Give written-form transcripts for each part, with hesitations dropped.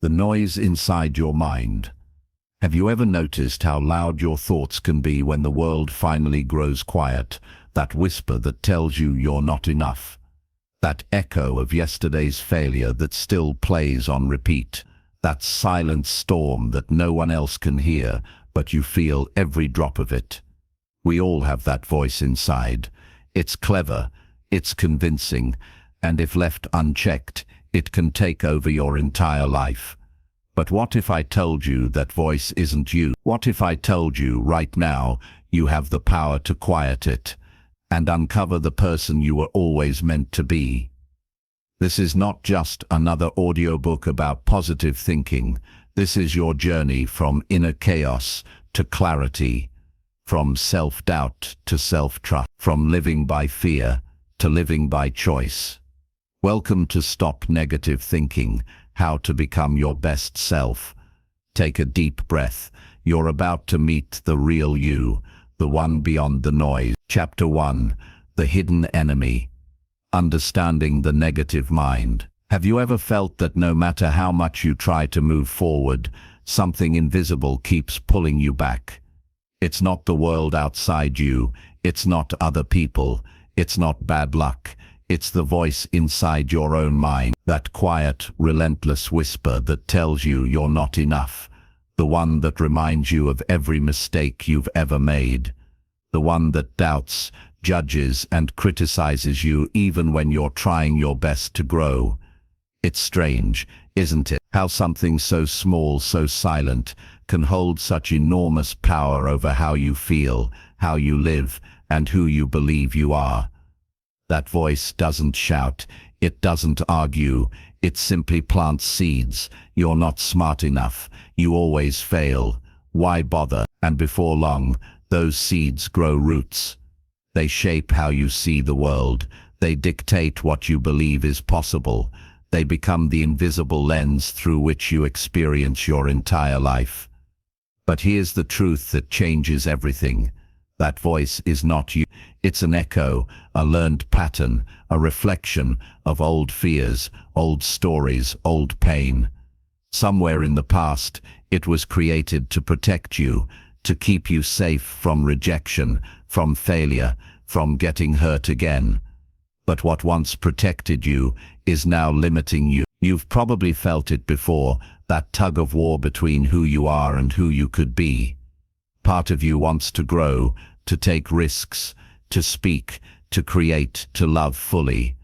The noise inside your mind. Have you ever noticed how loud your thoughts can be when the world finally grows quiet? That whisper that tells you you're not enough. That echo of yesterday's failure that still plays on repeat. That silent storm that no one else can hear, but you feel every drop of it. We all have that voice inside. It's clever, it's convincing, and if left unchecked, it can take over your entire life. But what if I told you that voice isn't you? What if I told you right now you have the power to quiet it and uncover the person you were always meant to be? This is not just another audiobook about positive thinking. This is your journey from inner chaos to clarity, from self-doubt to self-trust, from living by fear to living by choice. Welcome to Stop Negative Thinking, How to Become Your Best Self. Take a deep breath. You're about to meet the real you, the one beyond the noise. Chapter 1. The Hidden Enemy. Understanding the Negative Mind. Have you ever felt that no matter how much you try to move forward, something invisible keeps pulling you back? It's not the world outside you, it's not other people, it's not bad luck. It's the voice inside your own mind, that quiet, relentless whisper that tells you you're not enough, the one that reminds you of every mistake you've ever made, the one that doubts, judges, and criticizes you even when you're trying your best to grow. It's strange, isn't it, how something so small, so silent, can hold such enormous power over how you feel, how you live, and who you believe you are. That voice doesn't shout, it doesn't argue, it simply plants seeds. You're not smart enough, you always fail, why bother? And before long, those seeds grow roots. They shape how you see the world, they dictate what you believe is possible, they become the invisible lens through which you experience your entire life. But here's the truth that changes everything. That voice is not you. It's an echo, a learned pattern, a reflection of old fears, old stories, old pain. Somewhere in the past, it was created to protect you, to keep you safe from rejection, from failure, from getting hurt again. But what once protected you is now limiting you. You've probably felt it before, that tug of war between who you are and who you could be. Part of you wants to grow, to take risks, to speak, to create, to love fully.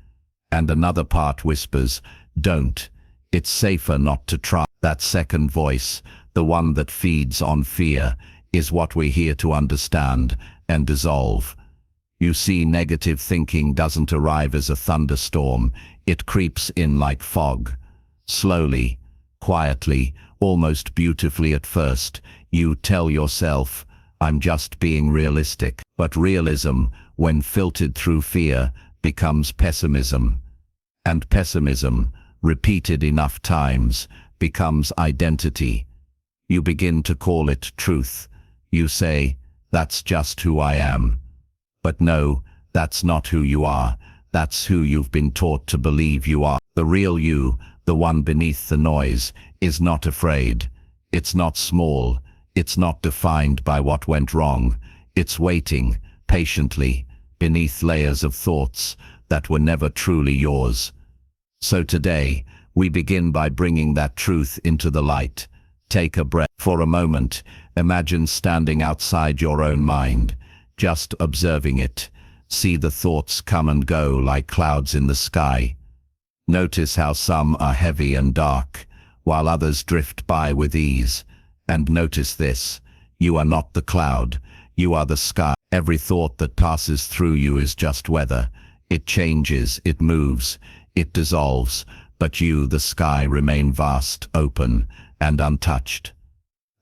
And another part whispers, don't. It's safer not to try. That second voice, the one that feeds on fear, is what we're here to understand and dissolve. You see, negative thinking doesn't arrive as a thunderstorm. It creeps in like fog. Slowly, quietly, almost beautifully at first, you tell yourself, I'm just being realistic. But realism, when filtered through fear, becomes pessimism. And pessimism, repeated enough times, becomes identity. You begin to call it truth. You say, that's just who I am. But no, that's not who you are. That's who you've been taught to believe you are. The real you, the one beneath the noise, is not afraid. It's not small. It's not defined by what went wrong. It's waiting, patiently, beneath layers of thoughts that were never truly yours. So today, we begin by bringing that truth into the light. Take a breath. For a moment, imagine standing outside your own mind, just observing it. See the thoughts come and go like clouds in the sky. Notice how some are heavy and dark, while others drift by with ease. And notice this, you are not the cloud, you are the sky. Every thought that passes through you is just weather. It changes, it moves, it dissolves, but you, the sky, remain vast, open, and untouched.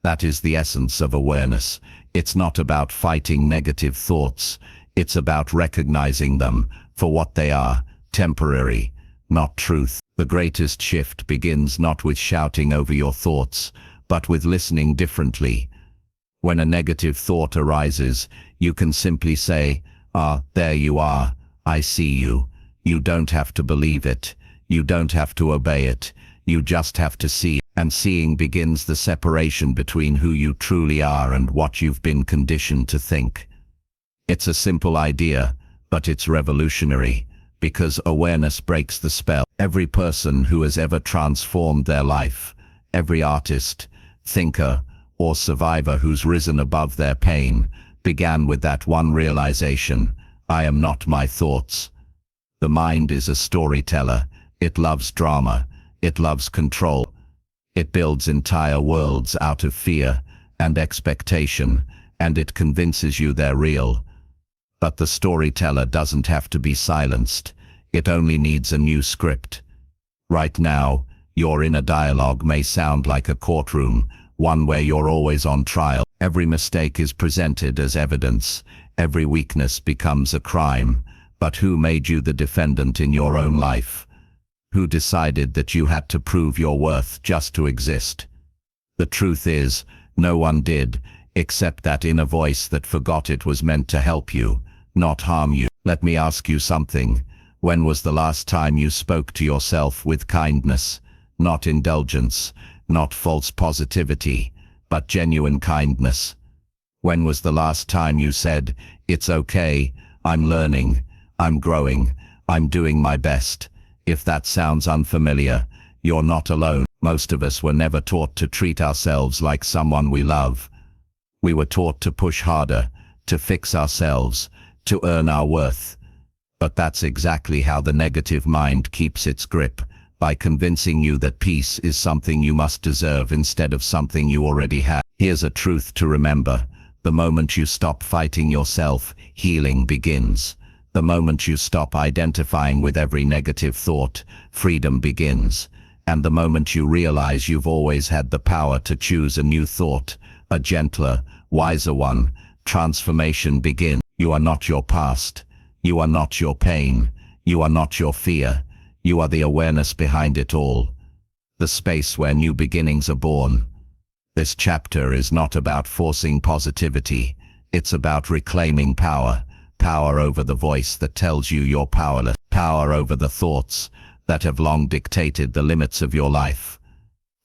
That is the essence of awareness. It's not about fighting negative thoughts, it's about recognizing them for what they are, temporary, not truth. The greatest shift begins not with shouting over your thoughts, but with listening differently. When a negative thought arises, you can simply say, there you are, I see you. You don't have to believe it. You don't have to obey it. You just have to see, and seeing begins the separation between who you truly are and what you've been conditioned to think. It's a simple idea, but it's revolutionary, because awareness breaks the spell. Every person who has ever transformed their life, every artist, thinker, or survivor who's risen above their pain, began with that one realization: I am not my thoughts. The mind is a storyteller. It loves drama. It loves control. It builds entire worlds out of fear and expectation, and it convinces you they're real. But the storyteller doesn't have to be silenced. It only needs a new script. Right now, your inner dialogue may sound like a courtroom, one where you're always on trial. Every mistake is presented as evidence. Every weakness becomes a crime. But who made you the defendant in your own life? Who decided that you had to prove your worth just to exist? The truth is, no one did, except that inner voice that forgot it was meant to help you, not harm you. Let me ask you something. When was the last time you spoke to yourself with kindness? Not indulgence, not false positivity, but genuine kindness. When was the last time you said, "It's okay, I'm learning, I'm growing, I'm doing my best"? If that sounds unfamiliar, you're not alone. Most of us were never taught to treat ourselves like someone we love. We were taught to push harder, to fix ourselves, to earn our worth. But that's exactly how the negative mind keeps its grip, by convincing you that peace is something you must deserve instead of something you already have. Here's a truth to remember. The moment you stop fighting yourself, healing begins. The moment you stop identifying with every negative thought, freedom begins. And the moment you realize you've always had the power to choose a new thought, a gentler, wiser one, transformation begins. You are not your past. You are not your pain. You are not your fear. You are the awareness behind it all. The space where new beginnings are born. This chapter is not about forcing positivity. It's about reclaiming power. Power over the voice that tells you you're powerless. Power over the thoughts that have long dictated the limits of your life.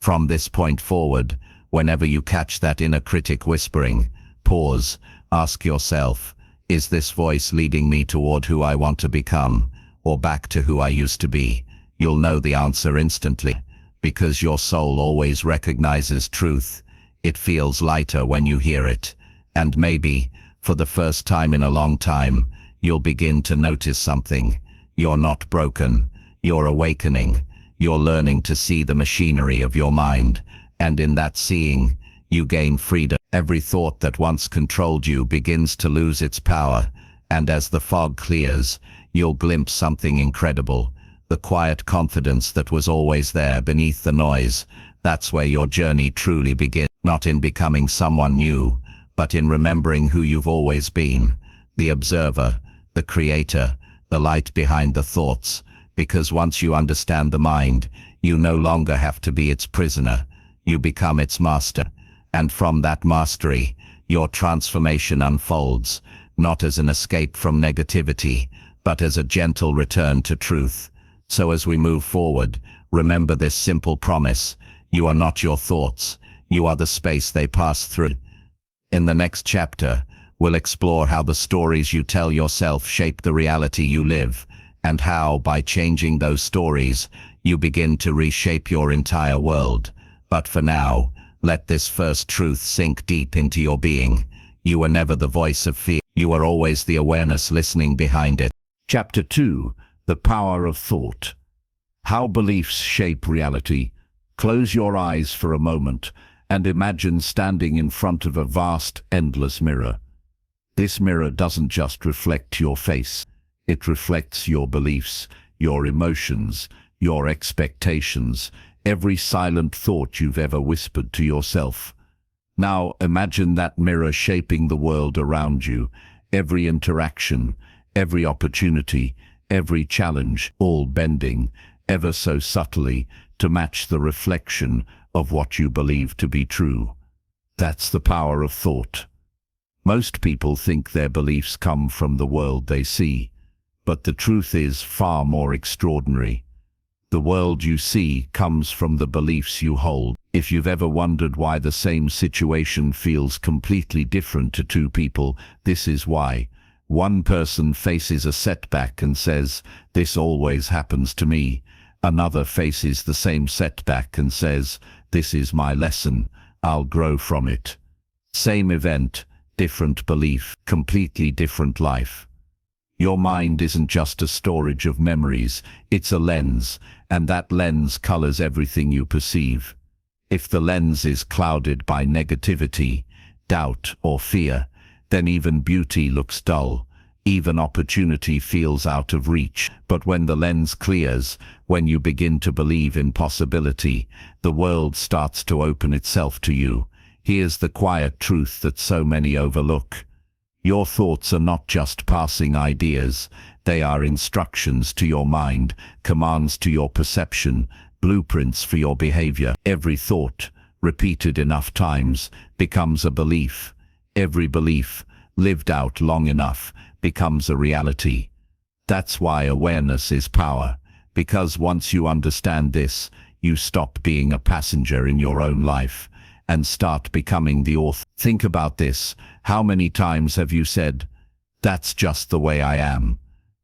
From this point forward, whenever you catch that inner critic whispering, pause, ask yourself, is this voice leading me toward who I want to become, or back to who I used to be? You'll know the answer instantly, because your soul always recognizes truth. It feels lighter when you hear it, and maybe, for the first time in a long time, you'll begin to notice something. You're not broken. You're awakening. You're learning to see the machinery of your mind, and in that seeing, you gain freedom. Every thought that once controlled you begins to lose its power, and as the fog clears, you'll glimpse something incredible. The quiet confidence that was always there beneath the noise. That's where your journey truly begins. Not in becoming someone new, but in remembering who you've always been. The observer, the creator, the light behind the thoughts. Because once you understand the mind, you no longer have to be its prisoner. You become its master. And from that mastery, your transformation unfolds, not as an escape from negativity, but as a gentle return to truth. So as we move forward, remember this simple promise: you are not your thoughts, you are the space they pass through. In the next chapter, we'll explore how the stories you tell yourself shape the reality you live, and how, by changing those stories, you begin to reshape your entire world. But for now, let this first truth sink deep into your being. You were never the voice of fear. You are always the awareness listening behind it. Chapter 2. The Power of Thought. How beliefs shape reality. Close your eyes for a moment and imagine standing in front of a vast, endless mirror. This mirror doesn't just reflect your face. It reflects your beliefs, your emotions, your expectations, every silent thought you've ever whispered to yourself. Now imagine that mirror shaping the world around you, every interaction, every opportunity, every challenge, all bending, ever so subtly, to match the reflection of what you believe to be true. That's the power of thought. Most people think their beliefs come from the world they see, but the truth is far more extraordinary. The world you see comes from the beliefs you hold. If you've ever wondered why the same situation feels completely different to two people, this is why. One person faces a setback and says, "This always happens to me." Another faces the same setback and says, "This is my lesson. I'll grow from it." Same event, different belief, completely different life. Your mind isn't just a storage of memories, it's a lens, and that lens colors everything you perceive. If the lens is clouded by negativity, doubt, or fear, then even beauty looks dull. Even opportunity feels out of reach. But when the lens clears, when you begin to believe in possibility, the world starts to open itself to you. Here's the quiet truth that so many overlook. Your thoughts are not just passing ideas, they are instructions to your mind, commands to your perception, blueprints for your behavior. Every thought, repeated enough times, becomes a belief. Every belief, lived out long enough, becomes a reality. That's why awareness is power, because once you understand this, you stop being a passenger in your own life and start becoming the author. Think about this. How many times have you said, "That's just the way I am"?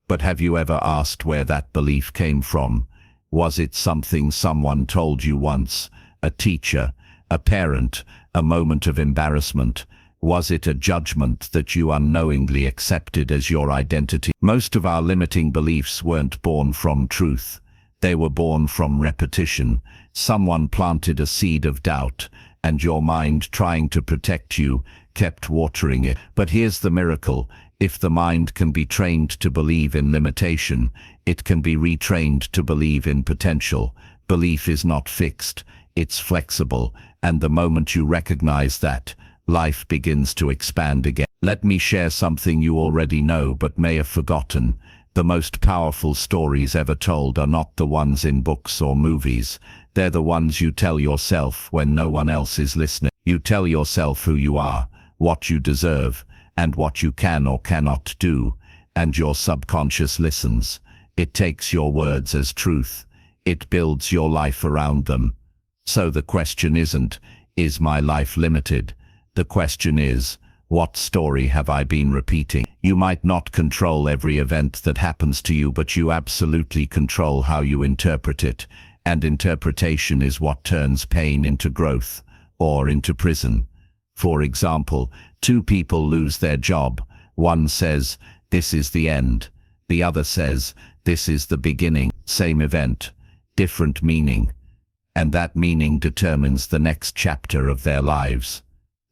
But have you ever asked where that belief came from? Was it something someone told you once? A teacher, a parent, a moment of embarrassment? Was it a judgment that you unknowingly accepted as your identity? Most of our limiting beliefs weren't born from truth. They were born from repetition. Someone planted a seed of doubt, and your mind, trying to protect you, kept watering it. But here's the miracle. If the mind can be trained to believe in limitation, it can be retrained to believe in potential. Belief is not fixed, it's flexible, and the moment you recognize that, life begins to expand again. Let me share something you already know but may have forgotten. The most powerful stories ever told are not the ones in books or movies. They're the ones you tell yourself when no one else is listening. You tell yourself who you are, what you deserve, and what you can or cannot do, and your subconscious listens. It takes your words as truth. It builds your life around them. So the question isn't, is my life limited? The question is, what story have I been repeating? You might not control every event that happens to you, but you absolutely control how you interpret it. And interpretation is what turns pain into growth, or into prison. For example, two people lose their job. One says, "This is the end." The other says, "This is the beginning." Same event, different meaning. And that meaning determines the next chapter of their lives.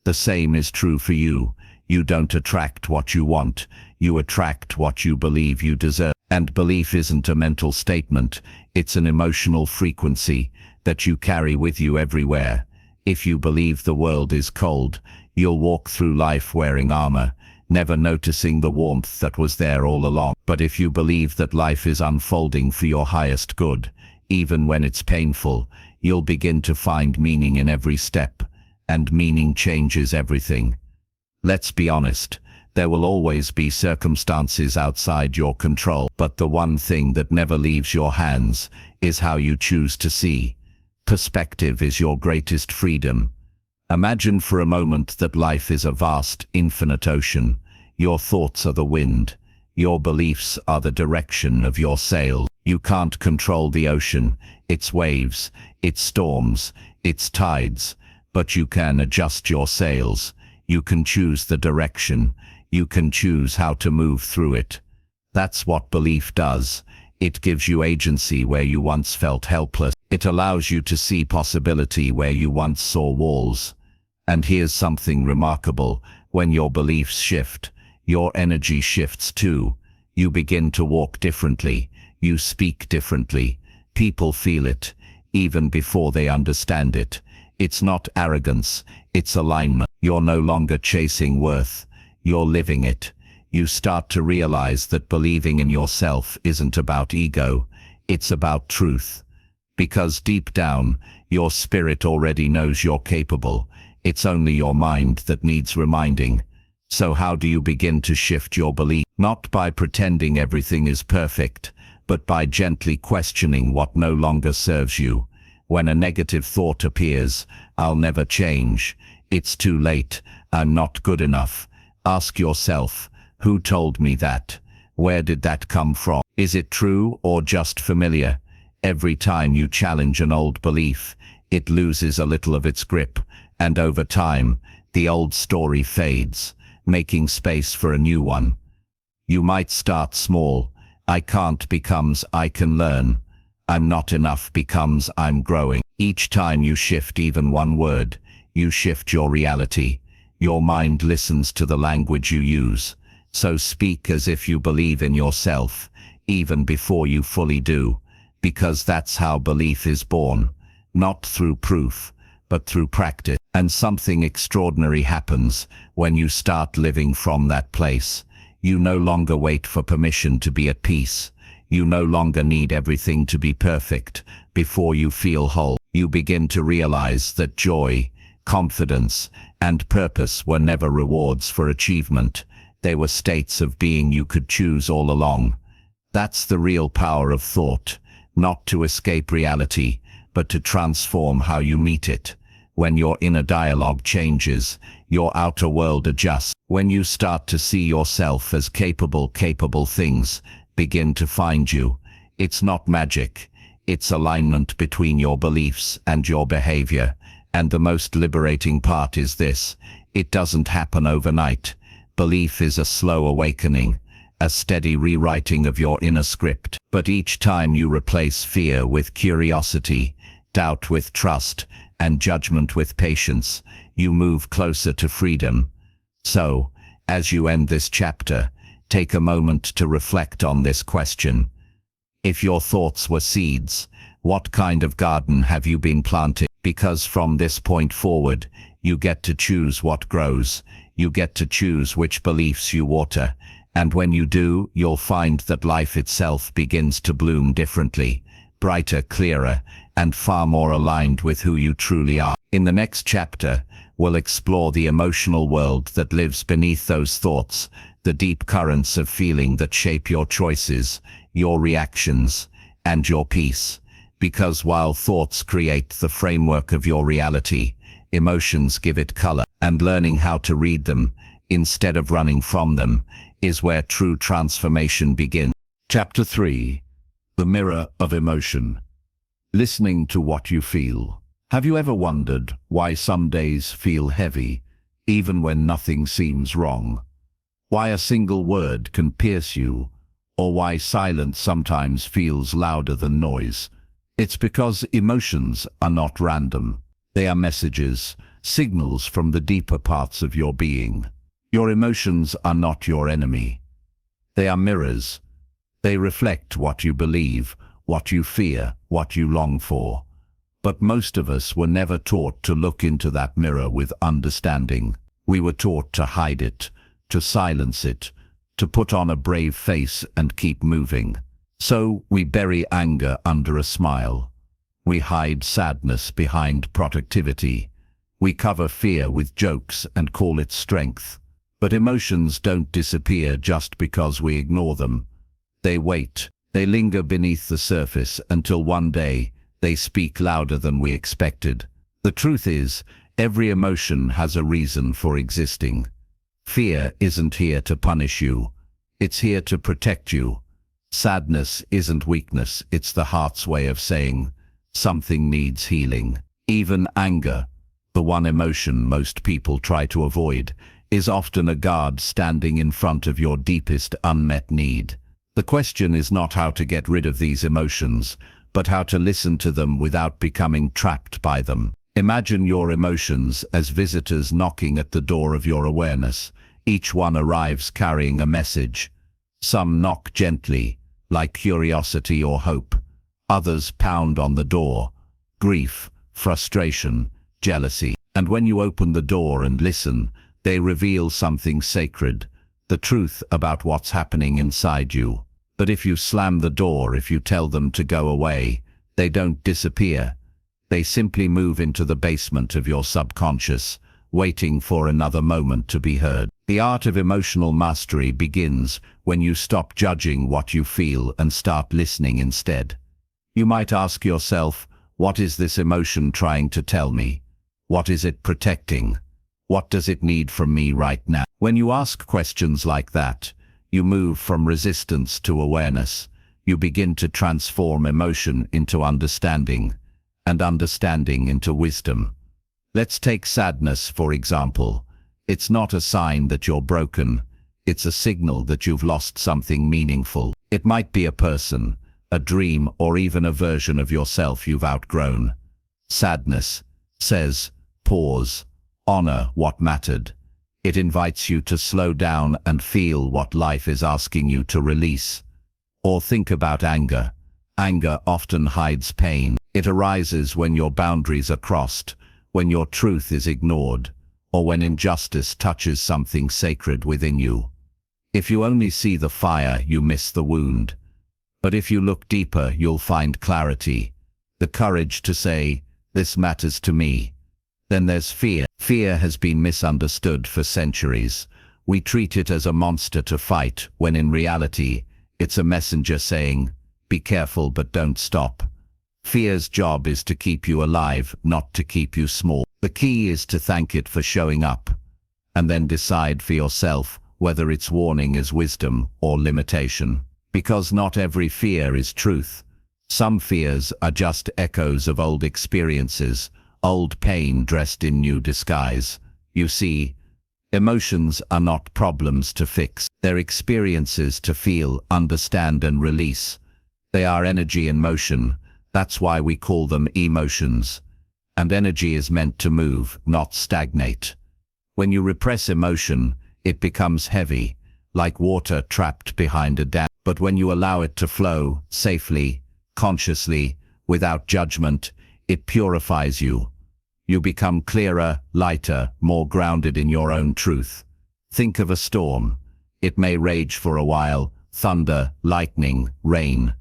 The same is true for you. You don't attract what you want, you attract what you believe you deserve. And belief isn't a mental statement, it's an emotional frequency that you carry with you everywhere. If you believe the world is cold, you'll walk through life wearing armor, never noticing the warmth that was there all along. But if you believe that life is unfolding for your highest good, even when it's painful, you'll begin to find meaning in every step. And meaning changes everything. Let's be honest, there will always be circumstances outside your control, but the one thing that never leaves your hands is how you choose to see. Perspective is your greatest freedom. Imagine for a moment that life is a vast, infinite ocean. Your thoughts are the wind. Your beliefs are the direction of your sail. You can't control the ocean, its waves, its storms, its tides. But you can adjust your sails. You can choose the direction. You can choose how to move through it. That's what belief does. It gives you agency where you once felt helpless. It allows you to see possibility where you once saw walls. And here's something remarkable. When your beliefs shift, your energy shifts too. You begin to walk differently. You speak differently. People feel it, even before they understand it. It's not arrogance, it's alignment. You're no longer chasing worth, you're living it. You start to realize that believing in yourself isn't about ego, it's about truth. Because deep down, your spirit already knows you're capable. It's only your mind that needs reminding. So how do you begin to shift your belief? Not by pretending everything is perfect, but by gently questioning what no longer serves you. When a negative thought appears, "I'll never change," "It's too late," "I'm not good enough," ask yourself, who told me that? Where did that come from? Is it true or just familiar? Every time you challenge an old belief, it loses a little of its grip, and over time, the old story fades, making space for a new one. You might start small. "I can't" becomes "I can learn." "I'm not enough" becomes "I'm growing." Each time you shift even one word, you shift your reality. Your mind listens to the language you use. So speak as if you believe in yourself, even before you fully do, because that's how belief is born, not through proof, but through practice. And something extraordinary happens when you start living from that place. You no longer wait for permission to be at peace. You no longer need everything to be perfect before you feel whole. You begin to realize that joy, confidence, and purpose were never rewards for achievement. They were states of being you could choose all along. That's the real power of thought, not to escape reality, but to transform how you meet it. When your inner dialogue changes, your outer world adjusts. When you start to see yourself as capable things begin to find you. It's not magic. It's alignment between your beliefs and your behavior. And the most liberating part is this: it doesn't happen overnight. Belief is a slow awakening, a steady rewriting of your inner script. But each time you replace fear with curiosity, doubt with trust, and judgment with patience, you move closer to freedom. So, as you end this chapter, take a moment to reflect on this question. If your thoughts were seeds, what kind of garden have you been planting? Because from this point forward, you get to choose what grows. You get to choose which beliefs you water. And when you do, you'll find that life itself begins to bloom differently, brighter, clearer, and far more aligned with who you truly are. In the next chapter, we'll explore the emotional world that lives beneath those thoughts, the deep currents of feeling that shape your choices, your reactions, and your peace. Because while thoughts create the framework of your reality, emotions give it color, and learning how to read them, instead of running from them, is where true transformation begins. Chapter 3. The Mirror of Emotion. Listening to what you feel. Have you ever wondered why some days feel heavy, even when nothing seems wrong? Why a single word can pierce you, or why silence sometimes feels louder than noise? It's because emotions are not random. They are messages, signals from the deeper parts of your being. Your emotions are not your enemy. They are mirrors. They reflect what you believe, what you fear, what you long for. But most of us were never taught to look into that mirror with understanding. We were taught to hide it, to silence it, to put on a brave face and keep moving. So we bury anger under a smile. We hide sadness behind productivity. We cover fear with jokes and call it strength. But emotions don't disappear just because we ignore them. They wait. They linger beneath the surface until one day they speak louder than we expected. The truth is, every emotion has a reason for existing. Fear isn't here to punish you. It's here to protect you. Sadness isn't weakness. It's the heart's way of saying something needs healing. Even anger, the one emotion most people try to avoid, is often a guard standing in front of your deepest unmet need. The question is not how to get rid of these emotions, but how to listen to them without becoming trapped by them. Imagine your emotions as visitors knocking at the door of your awareness. Each one arrives carrying a message. Some knock gently, like curiosity or hope. Others pound on the door, grief, frustration, jealousy. And when you open the door and listen, they reveal something sacred, the truth about what's happening inside you. But if you slam the door, if you tell them to go away, they don't disappear. They simply move into the basement of your subconscious, waiting for another moment to be heard. The art of emotional mastery begins when you stop judging what you feel and start listening instead. You might ask yourself, what is this emotion trying to tell me? What is it protecting? What does it need from me right now? When you ask questions like that, you move from resistance to awareness. You begin to transform emotion into understanding, and understanding into wisdom. Let's take sadness, for example. It's not a sign that you're broken. It's a signal that you've lost something meaningful. It might be a person, a dream, or even a version of yourself you've outgrown. Sadness says, pause, honor what mattered. It invites you to slow down and feel what life is asking you to release. Or think about anger. Anger often hides pain. It arises when your boundaries are crossed, when your truth is ignored, or when injustice touches something sacred within you. If you only see the fire, you miss the wound. But if you look deeper, you'll find clarity, the courage to say, this matters to me. Then there's fear. Fear has been misunderstood for centuries. We treat it as a monster to fight, when in reality, it's a messenger saying, be careful but don't stop. Fear's job is to keep you alive, not to keep you small. The key is to thank it for showing up, and then decide for yourself whether its warning is wisdom or limitation. Because not every fear is truth. Some fears are just echoes of old experiences, old pain dressed in new disguise. You see, emotions are not problems to fix. They're experiences to feel, understand, and release. They are energy in motion. That's why we call them emotions. And energy is meant to move, not stagnate. When you repress emotion, it becomes heavy, like water trapped behind a dam. But when you allow it to flow, safely, consciously, without judgment, it purifies you. You become clearer, lighter, more grounded in your own truth. Think of a storm. It may rage for a while, thunder, lightning, rain.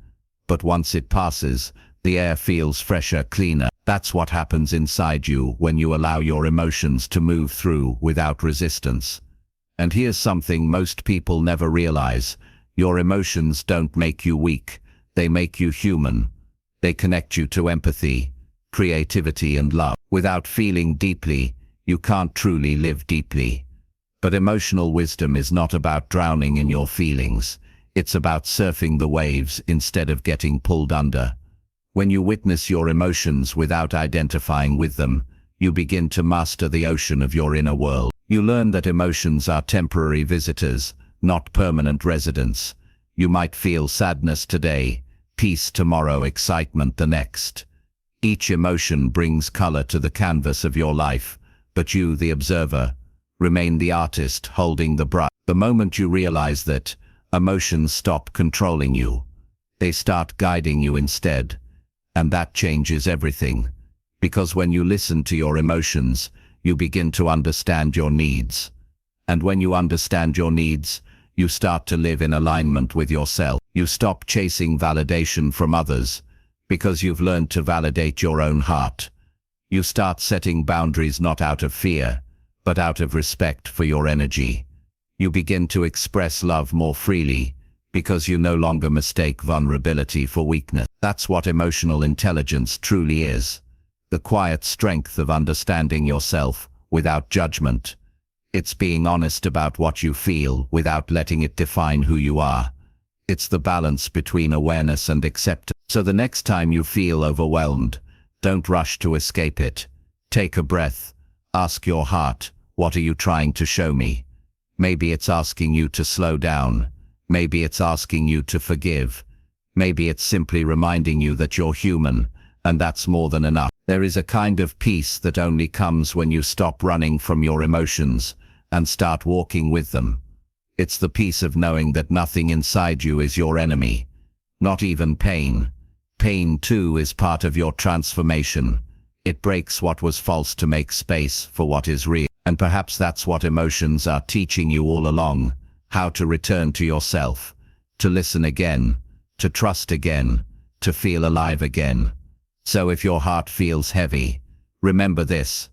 But once it passes, the air feels fresher, cleaner. That's what happens inside you when you allow your emotions to move through without resistance. And here's something most people never realize. Your emotions don't make you weak. They make you human. They connect you to empathy, creativity, and love. Without feeling deeply, you can't truly live deeply. But emotional wisdom is not about drowning in your feelings. It's about surfing the waves instead of getting pulled under. When you witness your emotions without identifying with them, you begin to master the ocean of your inner world. You learn that emotions are temporary visitors, not permanent residents. You might feel sadness today, peace tomorrow, excitement the next. Each emotion brings color to the canvas of your life, but you, the observer, remain the artist holding the brush. The moment you realize that, emotions stop controlling you. They start guiding you instead. And that changes everything. Because when you listen to your emotions, you begin to understand your needs. And when you understand your needs, you start to live in alignment with yourself. You stop chasing validation from others, because you've learned to validate your own heart. You start setting boundaries not out of fear, but out of respect for your energy. You begin to express love more freely, because you no longer mistake vulnerability for weakness. That's what emotional intelligence truly is. The quiet strength of understanding yourself without judgment. It's being honest about what you feel without letting it define who you are. It's the balance between awareness and acceptance. So the next time you feel overwhelmed, don't rush to escape it. Take a breath. Ask your heart, what are you trying to show me? Maybe it's asking you to slow down. Maybe it's asking you to forgive. Maybe it's simply reminding you that you're human, and that's more than enough. There is a kind of peace that only comes when you stop running from your emotions and start walking with them. It's the peace of knowing that nothing inside you is your enemy, not even pain. Pain too is part of your transformation. It breaks what was false to make space for what is real. And perhaps that's what emotions are teaching you all along. How to return to yourself, to listen again, to trust again, to feel alive again. So if your heart feels heavy, remember this.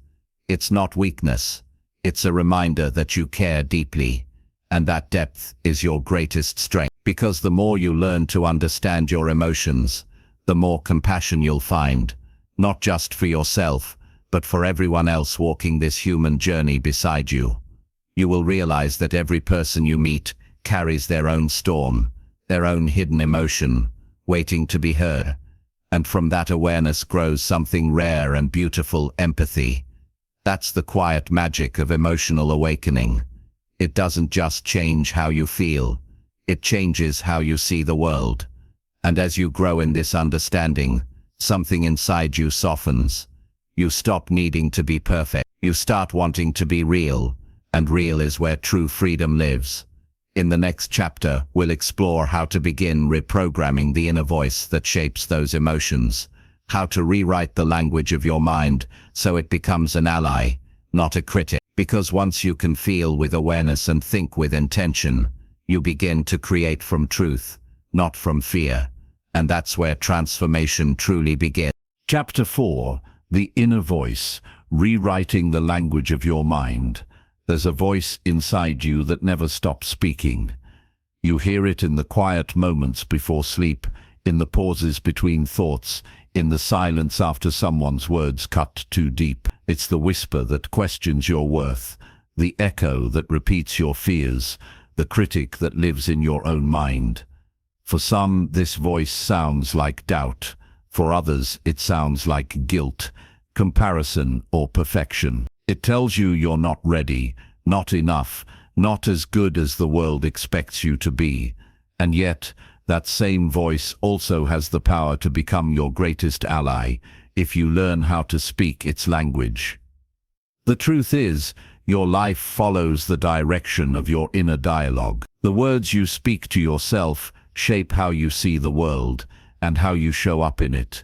It's not weakness, It's a reminder that you care deeply, and that depth is your greatest strength. Because the more you learn to understand your emotions, the more compassion you'll find, not just for yourself, but for everyone else walking this human journey beside you. You will realize that every person you meet carries their own storm, their own hidden emotion, waiting to be heard. And from that awareness grows something rare and beautiful: empathy. That's the quiet magic of emotional awakening. It doesn't just change how you feel, it changes how you see the world. And as you grow in this understanding, something inside you softens. You stop needing to be perfect. You start wanting to be real, and real is where true freedom lives. In the next chapter, we'll explore how to begin reprogramming the inner voice that shapes those emotions, how to rewrite the language of your mind so it becomes an ally, not a critic. Because once you can feel with awareness and think with intention, you begin to create from truth, not from fear. And that's where transformation truly begins. Chapter 4. The Inner Voice, Rewriting the Language of Your Mind. There's a voice inside you that never stops speaking. You hear it in the quiet moments before sleep, in the pauses between thoughts, in the silence after someone's words cut too deep. It's the whisper that questions your worth, the echo that repeats your fears, the critic that lives in your own mind. For some, this voice sounds like doubt. For others, it sounds like guilt, comparison, or perfection. It tells you you're not ready, not enough, not as good as the world expects you to be. And yet, that same voice also has the power to become your greatest ally if you learn how to speak its language. The truth is, your life follows the direction of your inner dialogue. The words you speak to yourself shape how you see the world and how you show up in it.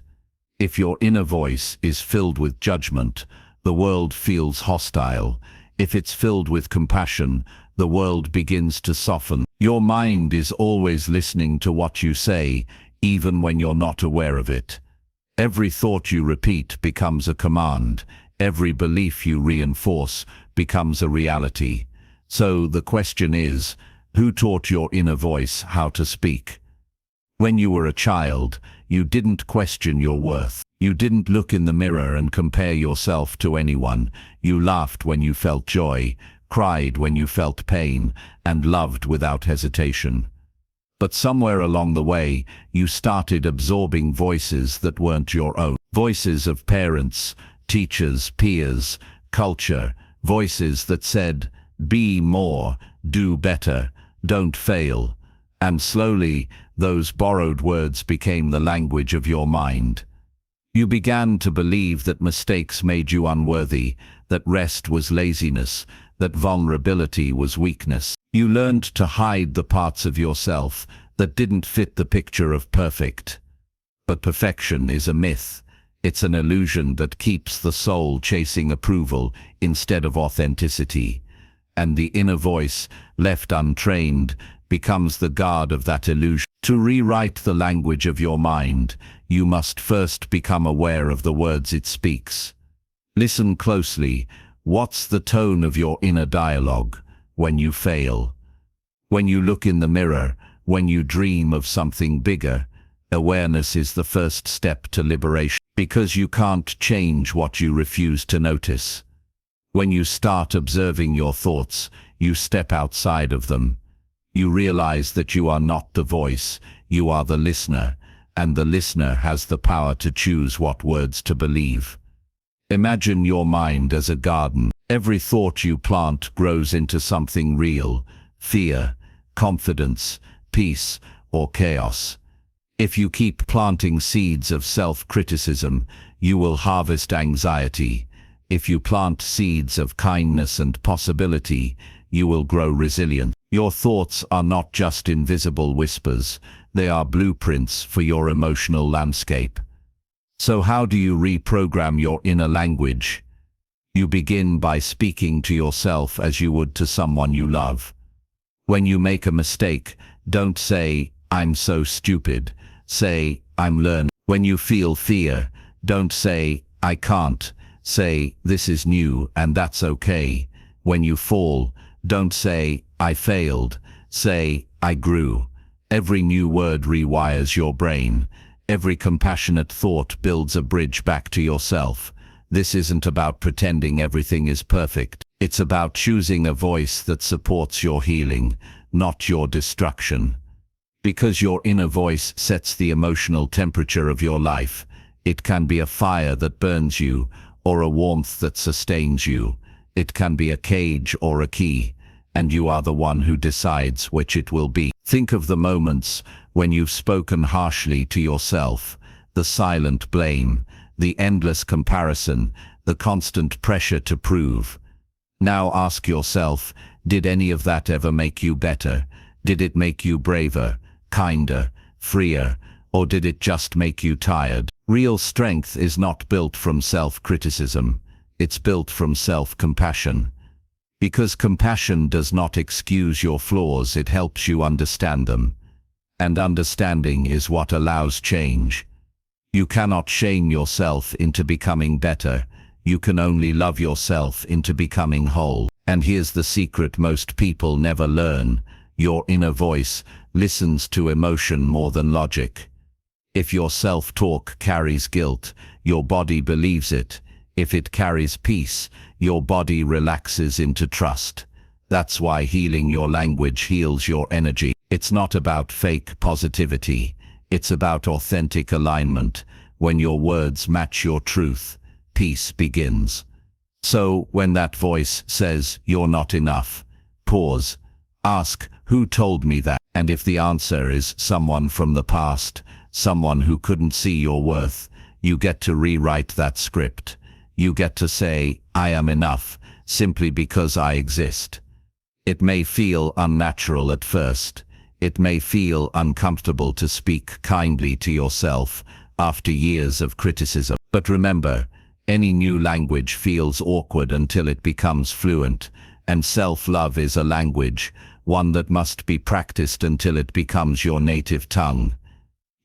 If your inner voice is filled with judgment, the world feels hostile. If it's filled with compassion, the world begins to soften. Your mind is always listening to what you say, even when you're not aware of it. Every thought you repeat becomes a command. Every belief you reinforce becomes a reality. So the question is, who taught your inner voice how to speak? When you were a child, you didn't question your worth. You didn't look in the mirror and compare yourself to anyone. You laughed when you felt joy, cried when you felt pain, and loved without hesitation. But somewhere along the way, you started absorbing voices that weren't your own. Voices of parents, teachers, peers, culture. Voices that said, be more, do better, don't fail. And slowly, those borrowed words became the language of your mind. You began to believe that mistakes made you unworthy, that rest was laziness, that vulnerability was weakness. You learned to hide the parts of yourself that didn't fit the picture of perfect. But perfection is a myth. It's an illusion that keeps the soul chasing approval instead of authenticity. And the inner voice, left untrained, becomes the guard of that illusion. To rewrite the language of your mind, you must first become aware of the words it speaks. Listen closely. What's the tone of your inner dialogue when you fail? When you look in the mirror, when you dream of something bigger, awareness is the first step to liberation, because you can't change what you refuse to notice. When you start observing your thoughts, you step outside of them. You realize that you are not the voice, you are the listener, and the listener has the power to choose what words to believe. Imagine your mind as a garden. Every thought you plant grows into something real: fear, confidence, peace, or chaos. If you keep planting seeds of self-criticism, you will harvest anxiety. If you plant seeds of kindness and possibility, you will grow resilient. Your thoughts are not just invisible whispers, they are blueprints for your emotional landscape. So how do you reprogram your inner language? You begin by speaking to yourself as you would to someone you love. When you make a mistake, don't say, "I'm so stupid." Say, "I'm learning." When you feel fear, don't say, "I can't." Say, "This is new and that's okay." When you fall, don't say, I failed. Say, I grew. Every new word rewires your brain. Every compassionate thought builds a bridge back to yourself. This isn't about pretending everything is perfect. It's about choosing a voice that supports your healing, not your destruction. Because your inner voice sets the emotional temperature of your life. It can be a fire that burns you, or a warmth that sustains you. It can be a cage or a key, and you are the one who decides which it will be. Think of the moments when you've spoken harshly to yourself, the silent blame, the endless comparison, the constant pressure to prove. Now ask yourself, did any of that ever make you better? Did it make you braver, kinder, freer, or did it just make you tired? Real strength is not built from self-criticism. It's built from self-compassion. Because compassion does not excuse your flaws, it helps you understand them. And understanding is what allows change. You cannot shame yourself into becoming better. You can only love yourself into becoming whole. And here's the secret most people never learn. Your inner voice listens to emotion more than logic. If your self-talk carries guilt, your body believes it. If it carries peace, your body relaxes into trust. That's why healing your language heals your energy. It's not about fake positivity. It's about authentic alignment. When your words match your truth, peace begins. So, when that voice says, you're not enough, pause. Ask, who told me that? And if the answer is someone from the past, someone who couldn't see your worth, you get to rewrite that script. You get to say, I am enough, simply because I exist. It may feel unnatural at first. It may feel uncomfortable to speak kindly to yourself after years of criticism. But remember, any new language feels awkward until it becomes fluent, and self-love is a language, one that must be practiced until it becomes your native tongue.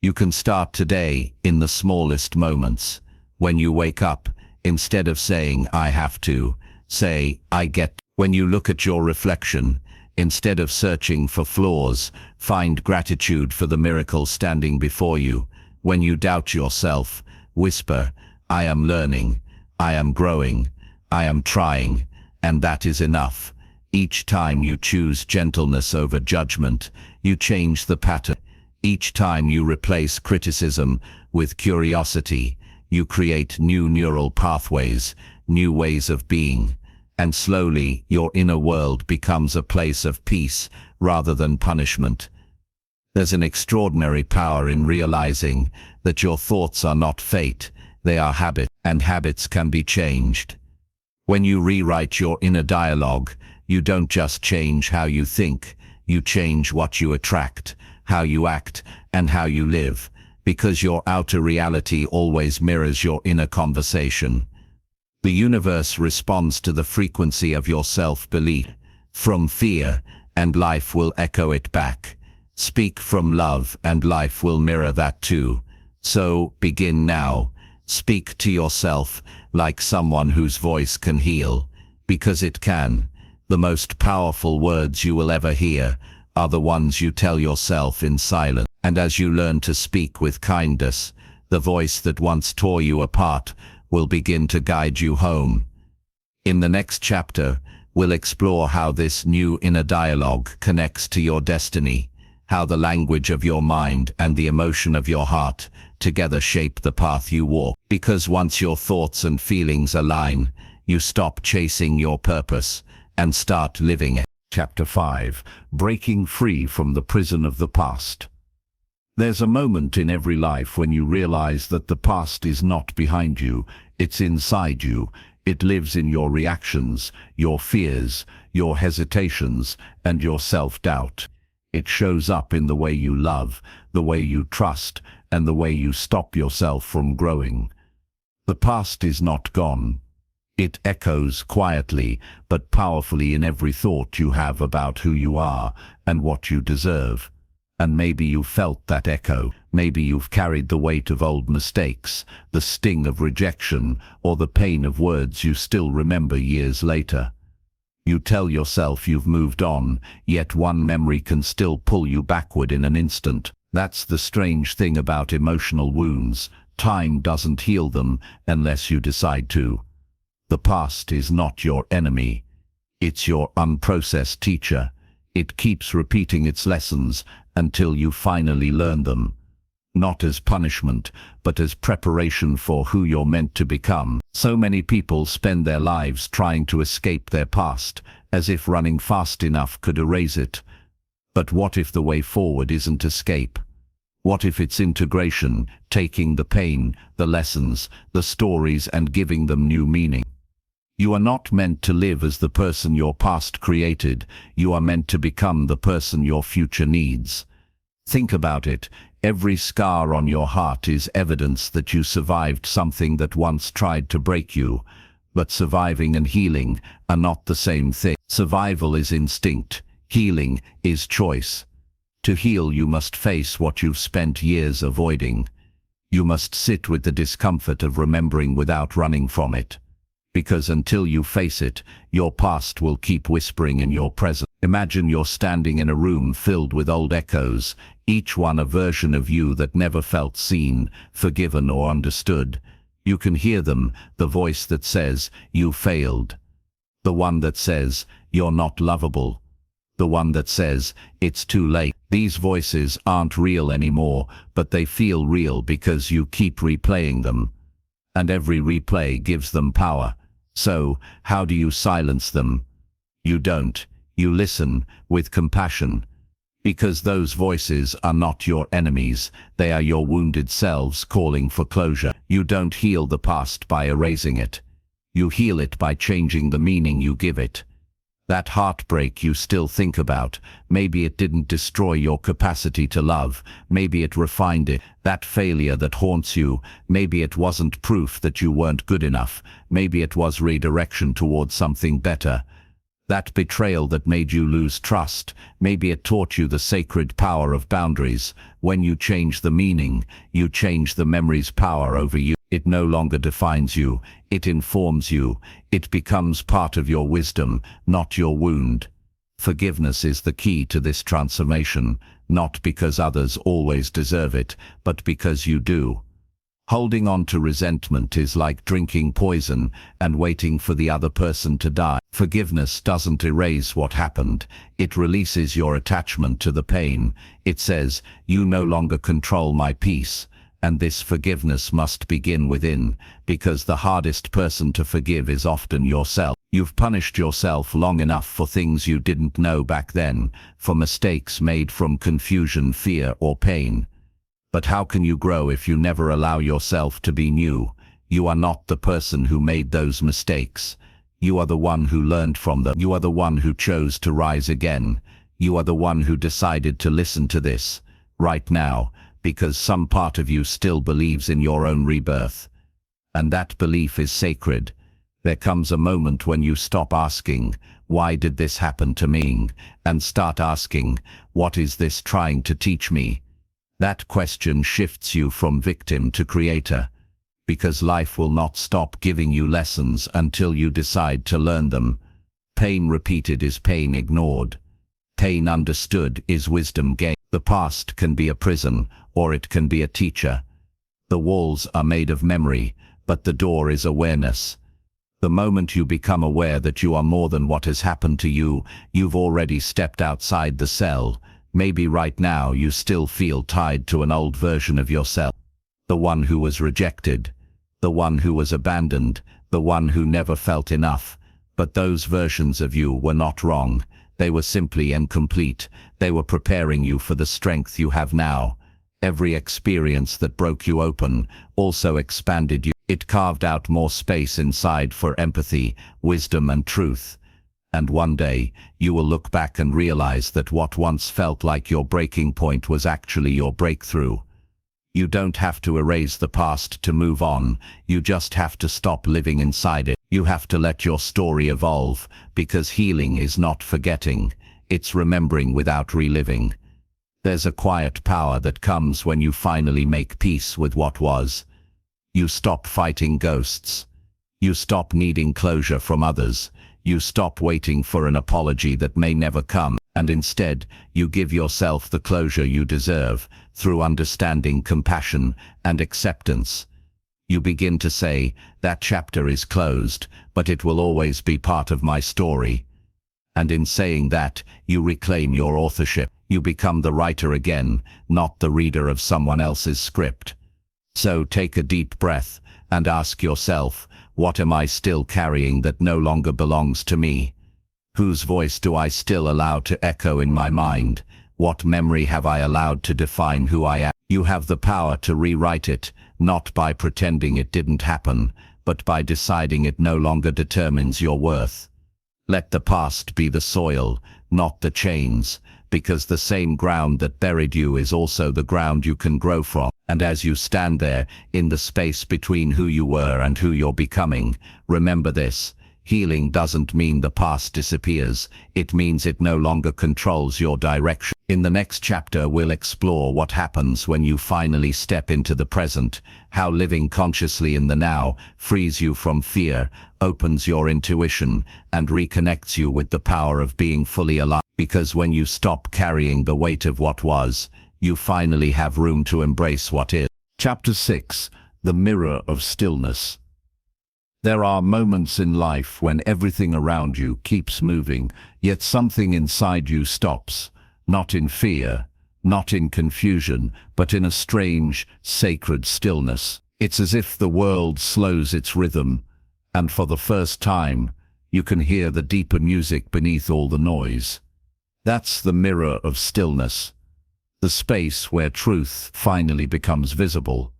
You can start today in the smallest moments. When you wake up, instead of saying, I have to, say, I get. When you look at your reflection, instead of searching for flaws, find gratitude for the miracle standing before you. When you doubt yourself, whisper, I am learning, I am growing, I am trying, and that is enough. Each time you choose gentleness over judgment, you change the pattern. Each time you replace criticism with curiosity, you create new neural pathways, new ways of being, and slowly your inner world becomes a place of peace rather than punishment. There's an extraordinary power in realizing that your thoughts are not fate, they are habit, and habits can be changed. When you rewrite your inner dialogue, you don't just change how you think, you change what you attract, how you act, and how you live, because your outer reality always mirrors your inner conversation. The universe responds to the frequency of your self-belief. From fear, and life will echo it back. Speak from love, and life will mirror that too. So, begin now. Speak to yourself like someone whose voice can heal, because it can. The most powerful words you will ever hear are the ones you tell yourself in silence. And as you learn to speak with kindness, the voice that once tore you apart will begin to guide you home. In the next chapter, we'll explore how this new inner dialogue connects to your destiny, how the language of your mind and the emotion of your heart together shape the path you walk. Because once your thoughts and feelings align, you stop chasing your purpose and start living it. Chapter 5. Breaking Free from the Prison of the Past. There's a moment in every life when you realize that the past is not behind you, it's inside you. It lives in your reactions, your fears, your hesitations, and your self-doubt. It shows up in the way you love, the way you trust, and the way you stop yourself from growing. The past is not gone. It echoes quietly but powerfully in every thought you have about who you are and what you deserve. And maybe you felt that echo. Maybe you've carried the weight of old mistakes, the sting of rejection, or the pain of words you still remember years later. You tell yourself you've moved on, yet one memory can still pull you backward in an instant. That's the strange thing about emotional wounds. Time doesn't heal them unless you decide to. The past is not your enemy. It's your unprocessed teacher. It keeps repeating its lessons until you finally learn them. Not as punishment, but as preparation for who you're meant to become. So many people spend their lives trying to escape their past, as if running fast enough could erase it. But what if the way forward isn't escape? What if it's integration, taking the pain, the lessons, the stories and giving them new meaning? You are not meant to live as the person your past created. You are meant to become the person your future needs. Think about it. Every scar on your heart is evidence that you survived something that once tried to break you. But surviving and healing are not the same thing. Survival is instinct. Healing is choice. To heal, you must face what you've spent years avoiding. You must sit with the discomfort of remembering without running from it. Because until you face it, your past will keep whispering in your present. Imagine you're standing in a room filled with old echoes, each one a version of you that never felt seen, forgiven or understood. You can hear them, the voice that says, "You failed." The one that says, "You're not lovable." The one that says, "It's too late." These voices aren't real anymore, but they feel real because you keep replaying them. And every replay gives them power. So, how do you silence them? You don't. You listen, with compassion. Because those voices are not your enemies, they are your wounded selves calling for closure. You don't heal the past by erasing it. You heal it by changing the meaning you give it. That heartbreak you still think about, maybe it didn't destroy your capacity to love, maybe it refined it. That failure that haunts you, maybe it wasn't proof that you weren't good enough, maybe it was redirection towards something better. That betrayal that made you lose trust, maybe it taught you the sacred power of boundaries. When you change the meaning, you change the memory's power over you. It no longer defines you, it informs you. It becomes part of your wisdom, not your wound. Forgiveness is the key to this transformation, not because others always deserve it, but because you do. Holding on to resentment is like drinking poison and waiting for the other person to die. Forgiveness doesn't erase what happened. It releases your attachment to the pain. It says, "You no longer control my peace." And this forgiveness must begin within, because the hardest person to forgive is often yourself. You've punished yourself long enough for things you didn't know back then, for mistakes made from confusion, fear, or pain. But how can you grow if you never allow yourself to be new? You are not the person who made those mistakes. You are the one who learned from them. You are the one who chose to rise again. You are the one who decided to listen to this, right now, because some part of you still believes in your own rebirth. And that belief is sacred. There comes a moment when you stop asking, "Why did this happen to me?" and start asking, "What is this trying to teach me?" That question shifts you from victim to creator, because life will not stop giving you lessons until you decide to learn them. Pain repeated is pain ignored. Pain understood is wisdom gained. The past can be a prison, or it can be a teacher. The walls are made of memory, but the door is awareness. The moment you become aware that you are more than what has happened to you, you've already stepped outside the cell. Maybe right now you still feel tied to an old version of yourself. The one who was rejected, the one who was abandoned, the one who never felt enough. But those versions of you were not wrong. They were simply incomplete. They were preparing you for the strength you have now. Every experience that broke you open also expanded you. It carved out more space inside for empathy, wisdom, and truth. And one day, you will look back and realize that what once felt like your breaking point was actually your breakthrough. You don't have to erase the past to move on. You just have to stop living inside it. You have to let your story evolve, because healing is not forgetting. It's remembering without reliving. There's a quiet power that comes when you finally make peace with what was. You stop fighting ghosts. You stop needing closure from others. You stop waiting for an apology that may never come, and instead, you give yourself the closure you deserve through understanding, compassion, and acceptance. You begin to say, that chapter is closed, but it will always be part of my story. And in saying that, you reclaim your authorship. You become the writer again, not the reader of someone else's script. So take a deep breath and ask yourself, what am I still carrying that no longer belongs to me? Whose voice do I still allow to echo in my mind? What memory have I allowed to define who I am? You have the power to rewrite it, not by pretending it didn't happen, but by deciding it no longer determines your worth. Let the past be the soil, not the chains, because the same ground that buried you is also the ground you can grow from. And as you stand there, in the space between who you were and who you're becoming, remember this: healing doesn't mean the past disappears, it means it no longer controls your direction. In the next chapter, we'll explore what happens when you finally step into the present, how living consciously in the now frees you from fear, opens your intuition, and reconnects you with the power of being fully alive. Because when you stop carrying the weight of what was, you finally have room to embrace what is. Chapter 6: The Mirror of Stillness. There are moments in life when everything around you keeps moving, yet something inside you stops, not in fear, not in confusion, but in a strange, sacred stillness. It's as if the world slows its rhythm, and for the first time, you can hear the deeper music beneath all the noise. That's the mirror of stillness, the space where truth finally becomes visible.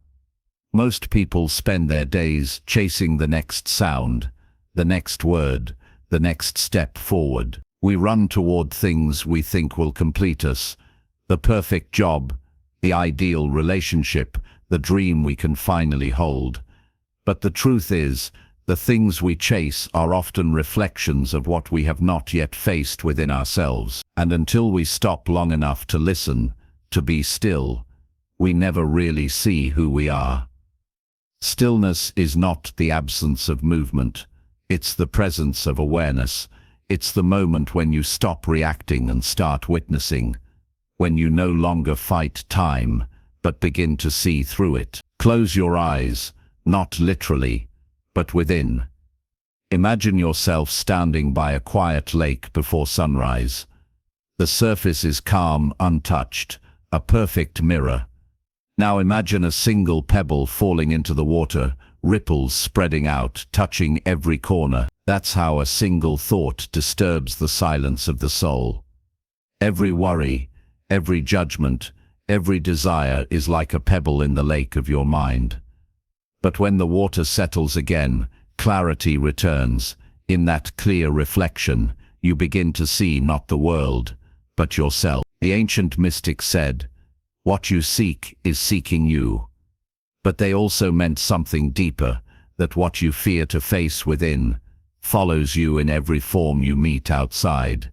Most people spend their days chasing the next sound, the next word, the next step forward. We run toward things we think will complete us: the perfect job, the ideal relationship, the dream we can finally hold. But the truth is, the things we chase are often reflections of what we have not yet faced within ourselves. And until we stop long enough to listen, to be still, we never really see who we are. Stillness is not the absence of movement, it's the presence of awareness. It's the moment when you stop reacting and start witnessing, when you no longer fight time, but begin to see through it. Close your eyes, not literally, but within. Imagine yourself standing by a quiet lake before sunrise. The surface is calm, untouched, a perfect mirror. Now imagine a single pebble falling into the water, ripples spreading out, touching every corner. That's how a single thought disturbs the silence of the soul. Every worry, every judgment, every desire is like a pebble in the lake of your mind. But when the water settles again, clarity returns. In that clear reflection, you begin to see not the world, but yourself. The ancient mystics said, "What you seek is seeking you." But they also meant something deeper, that what you fear to face within follows you in every form you meet outside.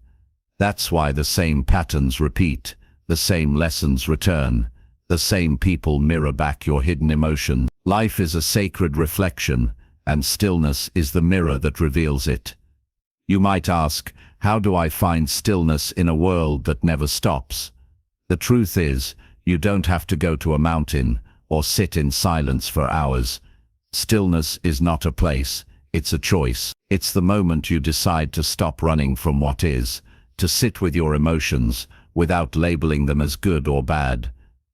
That's why the same patterns repeat, the same lessons return, the same people mirror back your hidden emotion. Life is a sacred reflection, and stillness is the mirror that reveals it. You might ask, how do I find stillness in a world that never stops? The truth is, you don't have to go to a mountain or sit in silence for hours. Stillness is not a place, it's a choice. It's the moment you decide to stop running from what is, to sit with your emotions without labeling them as good or bad,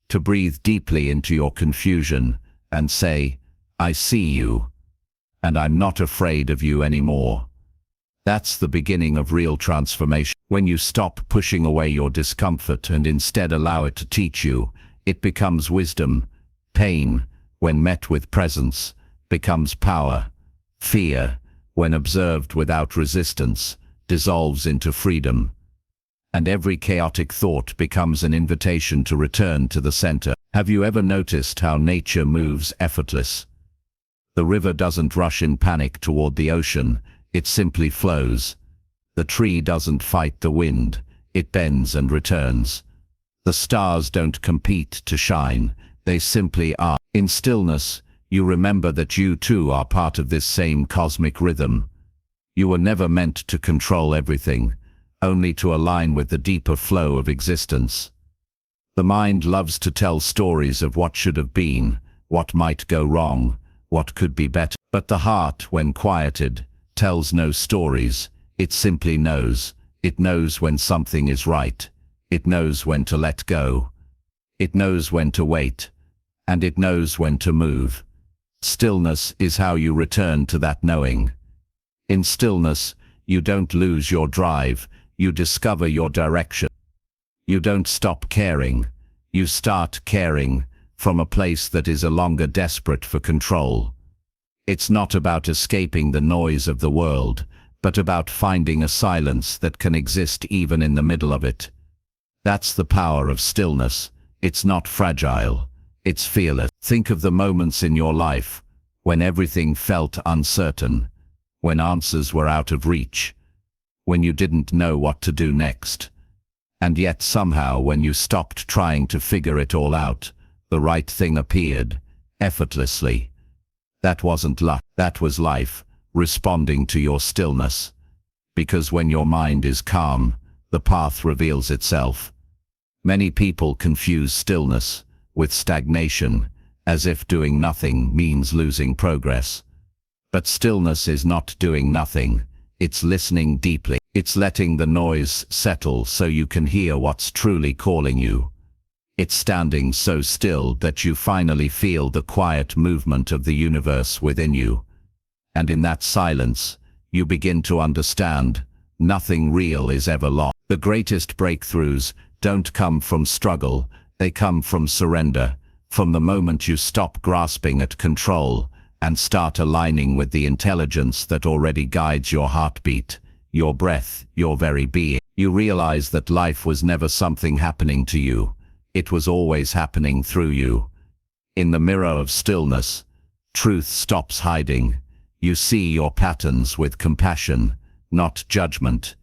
to breathe deeply into your confusion and say, "I see you, and I'm not afraid of you anymore." That's the beginning of real transformation. When you stop pushing away your discomfort and instead allow it to teach you, it becomes wisdom. Pain, when met with presence, becomes power. Fear, when observed without resistance, dissolves into freedom. And every chaotic thought becomes an invitation to return to the center. Have you ever noticed how nature moves effortless? The river doesn't rush in panic toward the ocean, it simply flows. The tree doesn't fight the wind, it bends and returns. The stars don't compete to shine, they simply are. In stillness, you remember that you too are part of this same cosmic rhythm. You were never meant to control everything, only to align with the deeper flow of existence. The mind loves to tell stories of what should have been, what might go wrong, what could be better. But the heart, when quieted, tells no stories. It simply knows. It knows when something is right. It knows when to let go. It knows when to wait. And it knows when to move. Stillness is how you return to that knowing. In stillness, you don't lose your drive, you discover your direction. You don't stop caring, you start caring from a place that is no longer desperate for control. It's not about escaping the noise of the world, but about finding a silence that can exist even in the middle of it. That's the power of stillness. It's not fragile, it's fearless. Think of the moments in your life when everything felt uncertain, when answers were out of reach, when you didn't know what to do next. And yet somehow when you stopped trying to figure it all out, the right thing appeared, effortlessly. That wasn't luck, that was life, responding to your stillness. Because when your mind is calm, the path reveals itself. Many people confuse stillness with stagnation, as if doing nothing means losing progress. But stillness is not doing nothing, it's listening deeply. It's letting the noise settle so you can hear what's truly calling you. It's standing so still that you finally feel the quiet movement of the universe within you. And in that silence, you begin to understand, nothing real is ever lost. The greatest breakthroughs don't come from struggle, they come from surrender, from the moment you stop grasping at control and start aligning with the intelligence that already guides your heartbeat, your breath, your very being. You realize that life was never something happening to you. It was always happening through you. In the mirror of stillness, truth stops hiding. You see your patterns with compassion, not judgment.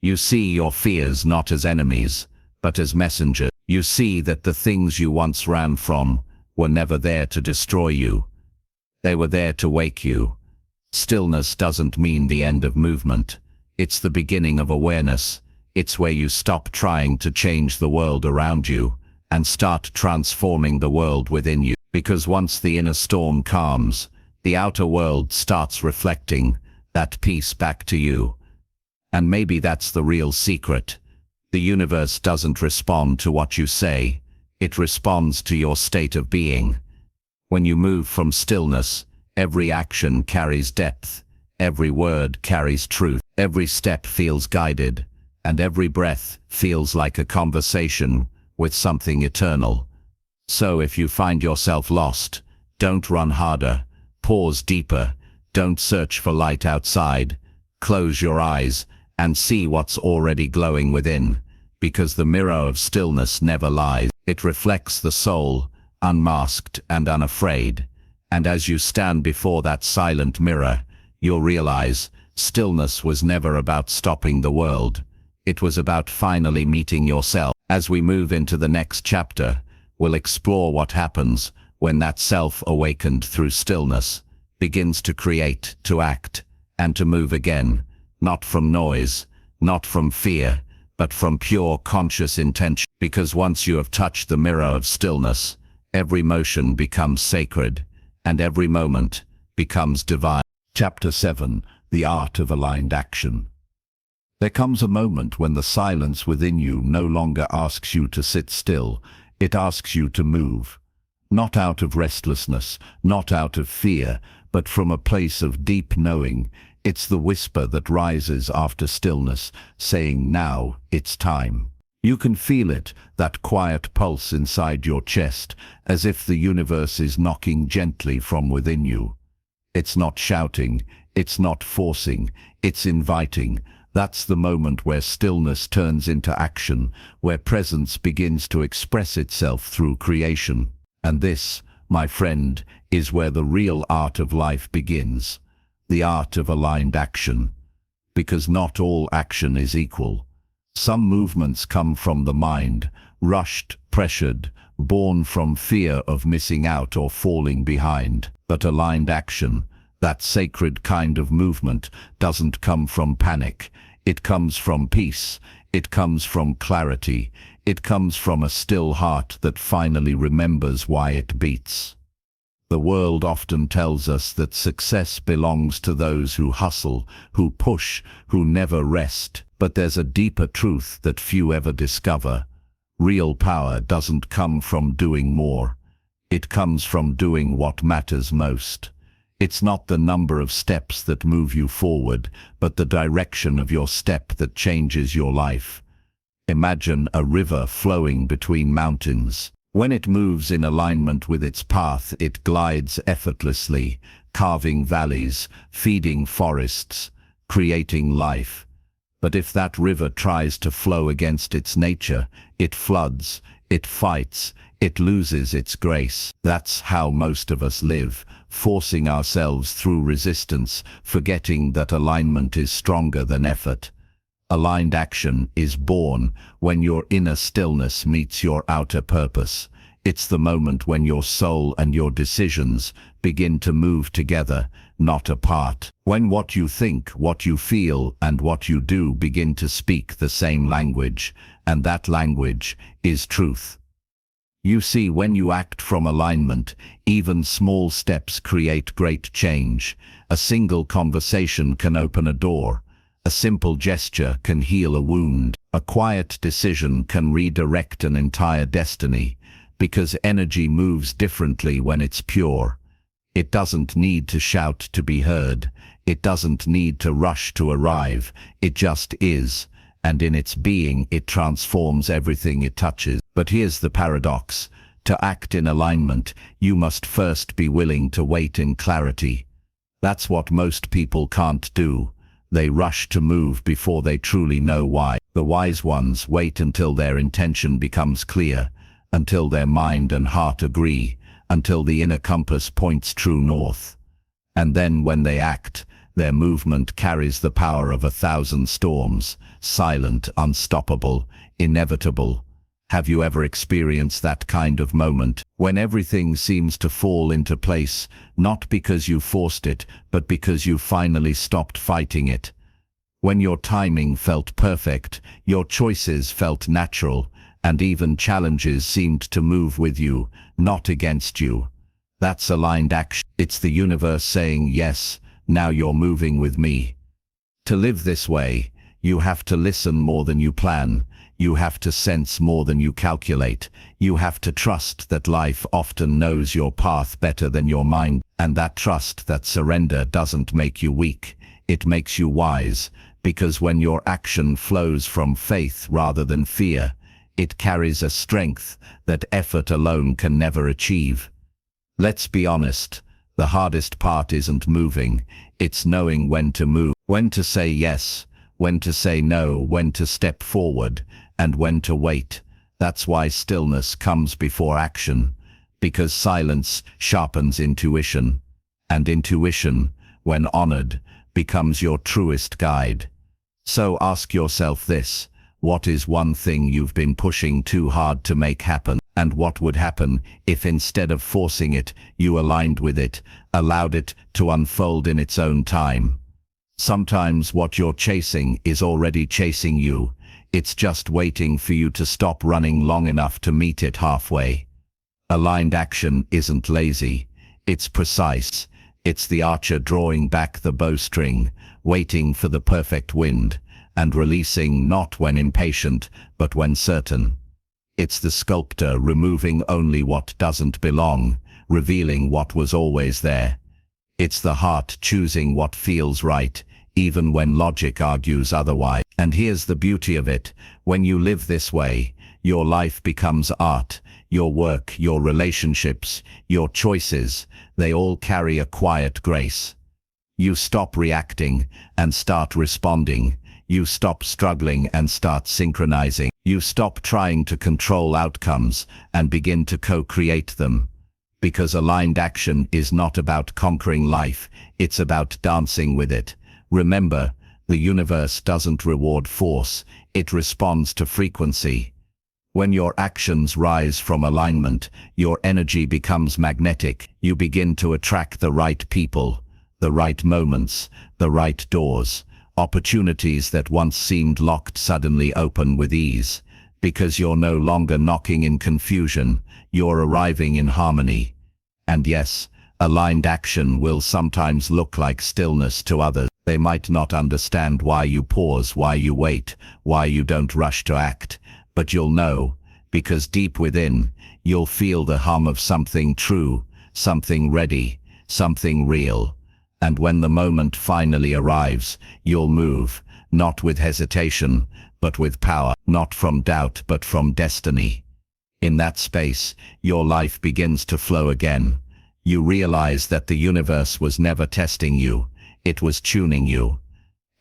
You see your fears not as enemies, but as messengers. You see that the things you once ran from were never there to destroy you. They were there to wake you. Stillness doesn't mean the end of movement. It's the beginning of awareness. It's where you stop trying to change the world around you and start transforming the world within you. Because once the inner storm calms, the outer world starts reflecting that peace back to you. And maybe that's the real secret. The universe doesn't respond to what you say. It responds to your state of being. When you move from stillness, every action carries depth. Every word carries truth. Every step feels guided, and every breath feels like a conversation with something eternal. So if you find yourself lost, don't run harder, pause deeper, don't search for light outside. Close your eyes and see what's already glowing within, because the mirror of stillness never lies. It reflects the soul, unmasked and unafraid. And as you stand before that silent mirror, you'll realize stillness was never about stopping the world. It was about finally meeting yourself. As we move into the next chapter, we'll explore what happens when that self awakened through stillness begins to create, to act, and to move again, not from noise, not from fear, but from pure conscious intention. Because once you have touched the mirror of stillness, every motion becomes sacred, and every moment becomes divine. Chapter 7. The Art of Aligned Action. There comes a moment when the silence within you no longer asks you to sit still, it asks you to move. Not out of restlessness, not out of fear, but from a place of deep knowing. It's the whisper that rises after stillness, saying, now it's time. You can feel it, that quiet pulse inside your chest, as if the universe is knocking gently from within you. It's not shouting, it's not forcing, it's inviting. That's the moment where stillness turns into action, where presence begins to express itself through creation. And this, my friend, is where the real art of life begins. The art of aligned action. Because not all action is equal. Some movements come from the mind, rushed, pressured, born from fear of missing out or falling behind. But aligned action, That sacred kind of movement doesn't come from panic. It comes from peace. It comes from clarity. It comes from a still heart that finally remembers why it beats. The world often tells us that success belongs to those who hustle, who push, who never rest. But there's a deeper truth that few ever discover. Real power doesn't come from doing more. It comes from doing what matters most. It's not the number of steps that move you forward, but the direction of your step that changes your life. Imagine a river flowing between mountains. When it moves in alignment with its path, it glides effortlessly, carving valleys, feeding forests, creating life. But if that river tries to flow against its nature, it floods, it fights, it loses its grace. That's how most of us live, forcing ourselves through resistance, forgetting that alignment is stronger than effort. Aligned action is born when your inner stillness meets your outer purpose. It's the moment when your soul and your decisions begin to move together, not apart. When what you think, what you feel, and what you do begin to speak the same language, and that language is truth. You see, when you act from alignment, even small steps create great change. A single conversation can open a door. A simple gesture can heal a wound. A quiet decision can redirect an entire destiny, because energy moves differently when it's pure. It doesn't need to shout to be heard. It doesn't need to rush to arrive. It just is, and in its being it transforms everything it touches. But here's the paradox. To act in alignment, you must first be willing to wait in clarity. That's what most people can't do. They rush to move before they truly know why. The wise ones wait until their intention becomes clear, until their mind and heart agree, until the inner compass points true north. And then when they act, their movement carries the power of 1,000 storms, silent, unstoppable, inevitable. Have you ever experienced that kind of moment, when everything seems to fall into place, not because you forced it, but because you finally stopped fighting it? When your timing felt perfect, your choices felt natural, and even challenges seemed to move with you, not against you. That's aligned action. It's the universe saying, yes, now you're moving with me. To live this way, you have to listen more than you plan. You have to sense more than you calculate. You have to trust that life often knows your path better than your mind. And that trust, that surrender, doesn't make you weak. It makes you wise, because when your action flows from faith rather than fear, it carries a strength that effort alone can never achieve. Let's be honest, the hardest part isn't moving, it's knowing when to move, when to say yes, when to say no, when to step forward, and when to wait. That's why stillness comes before action, because silence sharpens intuition, and intuition, when honored, becomes your truest guide. So ask yourself this: what is one thing you've been pushing too hard to make happen? And what would happen if instead of forcing it, you aligned with it, allowed it to unfold in its own time? Sometimes what you're chasing is already chasing you. It's just waiting for you to stop running long enough to meet it halfway. Aligned action isn't lazy. It's precise. It's the archer drawing back the bowstring, waiting for the perfect wind, and releasing not when impatient, but when certain. It's the sculptor removing only what doesn't belong, revealing what was always there. It's the heart choosing what feels right, even when logic argues otherwise. And here's the beauty of it: when you live this way, your life becomes art. Your work, your relationships, your choices, they all carry a quiet grace. You stop reacting and start responding. You stop struggling and start synchronizing. You stop trying to control outcomes and begin to co-create them. Because aligned action is not about conquering life, it's about dancing with it. Remember, the universe doesn't reward force, it responds to frequency. When your actions rise from alignment, your energy becomes magnetic. You begin to attract the right people, The right moments, the right doors, opportunities that once seemed locked suddenly open with ease. Because you're no longer knocking in confusion, you're arriving in harmony. And yes, aligned action will sometimes look like stillness to others. They might not understand why you pause, why you wait, why you don't rush to act. But you'll know, because deep within, you'll feel the hum of something true, something ready, something real. And when the moment finally arrives, you'll move, not with hesitation, but with power, not from doubt, but from destiny. In that space, your life begins to flow again. You realize that the universe was never testing you, it was tuning you.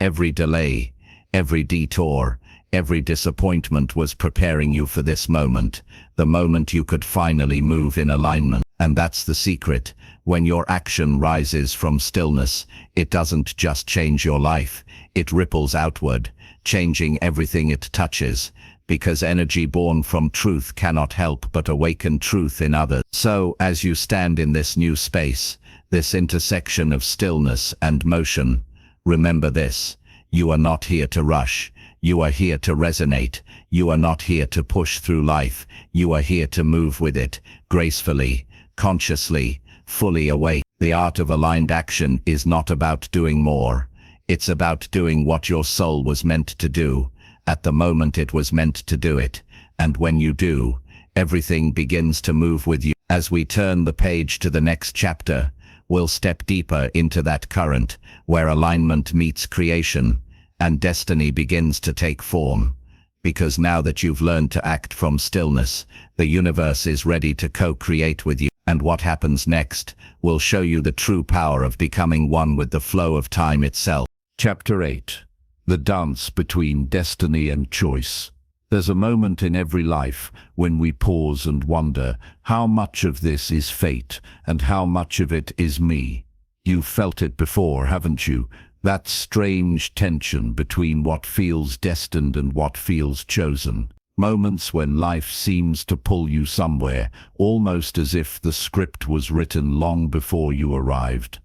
Every delay, every detour, every disappointment was preparing you for this moment, the moment you could finally move in alignment. And that's the secret. When your action rises from stillness, it doesn't just change your life, it ripples outward, changing everything it touches, because energy born from truth cannot help but awaken truth in others. So, as you stand in this new space, this intersection of stillness and motion, remember this: you are not here to rush, you are here to resonate, you are not here to push through life, you are here to move with it, gracefully, consciously, fully awake. The art of aligned action is not about doing more. It's about doing what your soul was meant to do, at the moment it was meant to do it. And when you do, everything begins to move with you. As we turn the page to the next chapter, we'll step deeper into that current, where alignment meets creation, and destiny begins to take form. Because now that you've learned to act from stillness, the universe is ready to co-create with you. And what happens next will show you the true power of becoming one with the flow of time itself. Chapter 8. The dance between destiny and choice. There's a moment in every life when we pause and wonder, how much of this is fate and how much of it is me? You've felt it before, haven't you? That strange tension between what feels destined and what feels chosen. Moments when life seems to pull you somewhere, almost as if the script was written long before you arrived.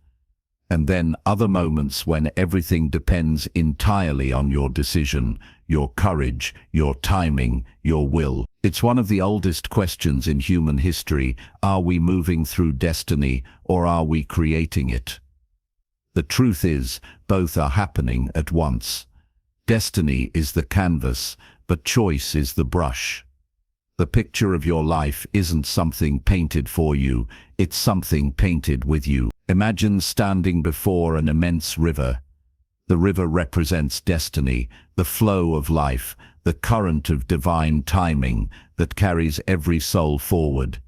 And then other moments when everything depends entirely on your decision, your courage, your timing, your will. It's one of the oldest questions in human history: are we moving through destiny or are we creating it? The truth is, both are happening at once. Destiny is the canvas, but choice is the brush. The picture of your life isn't something painted for you, it's something painted with you. Imagine standing before an immense river. The river represents destiny, the flow of life, the current of divine timing that carries every soul forward.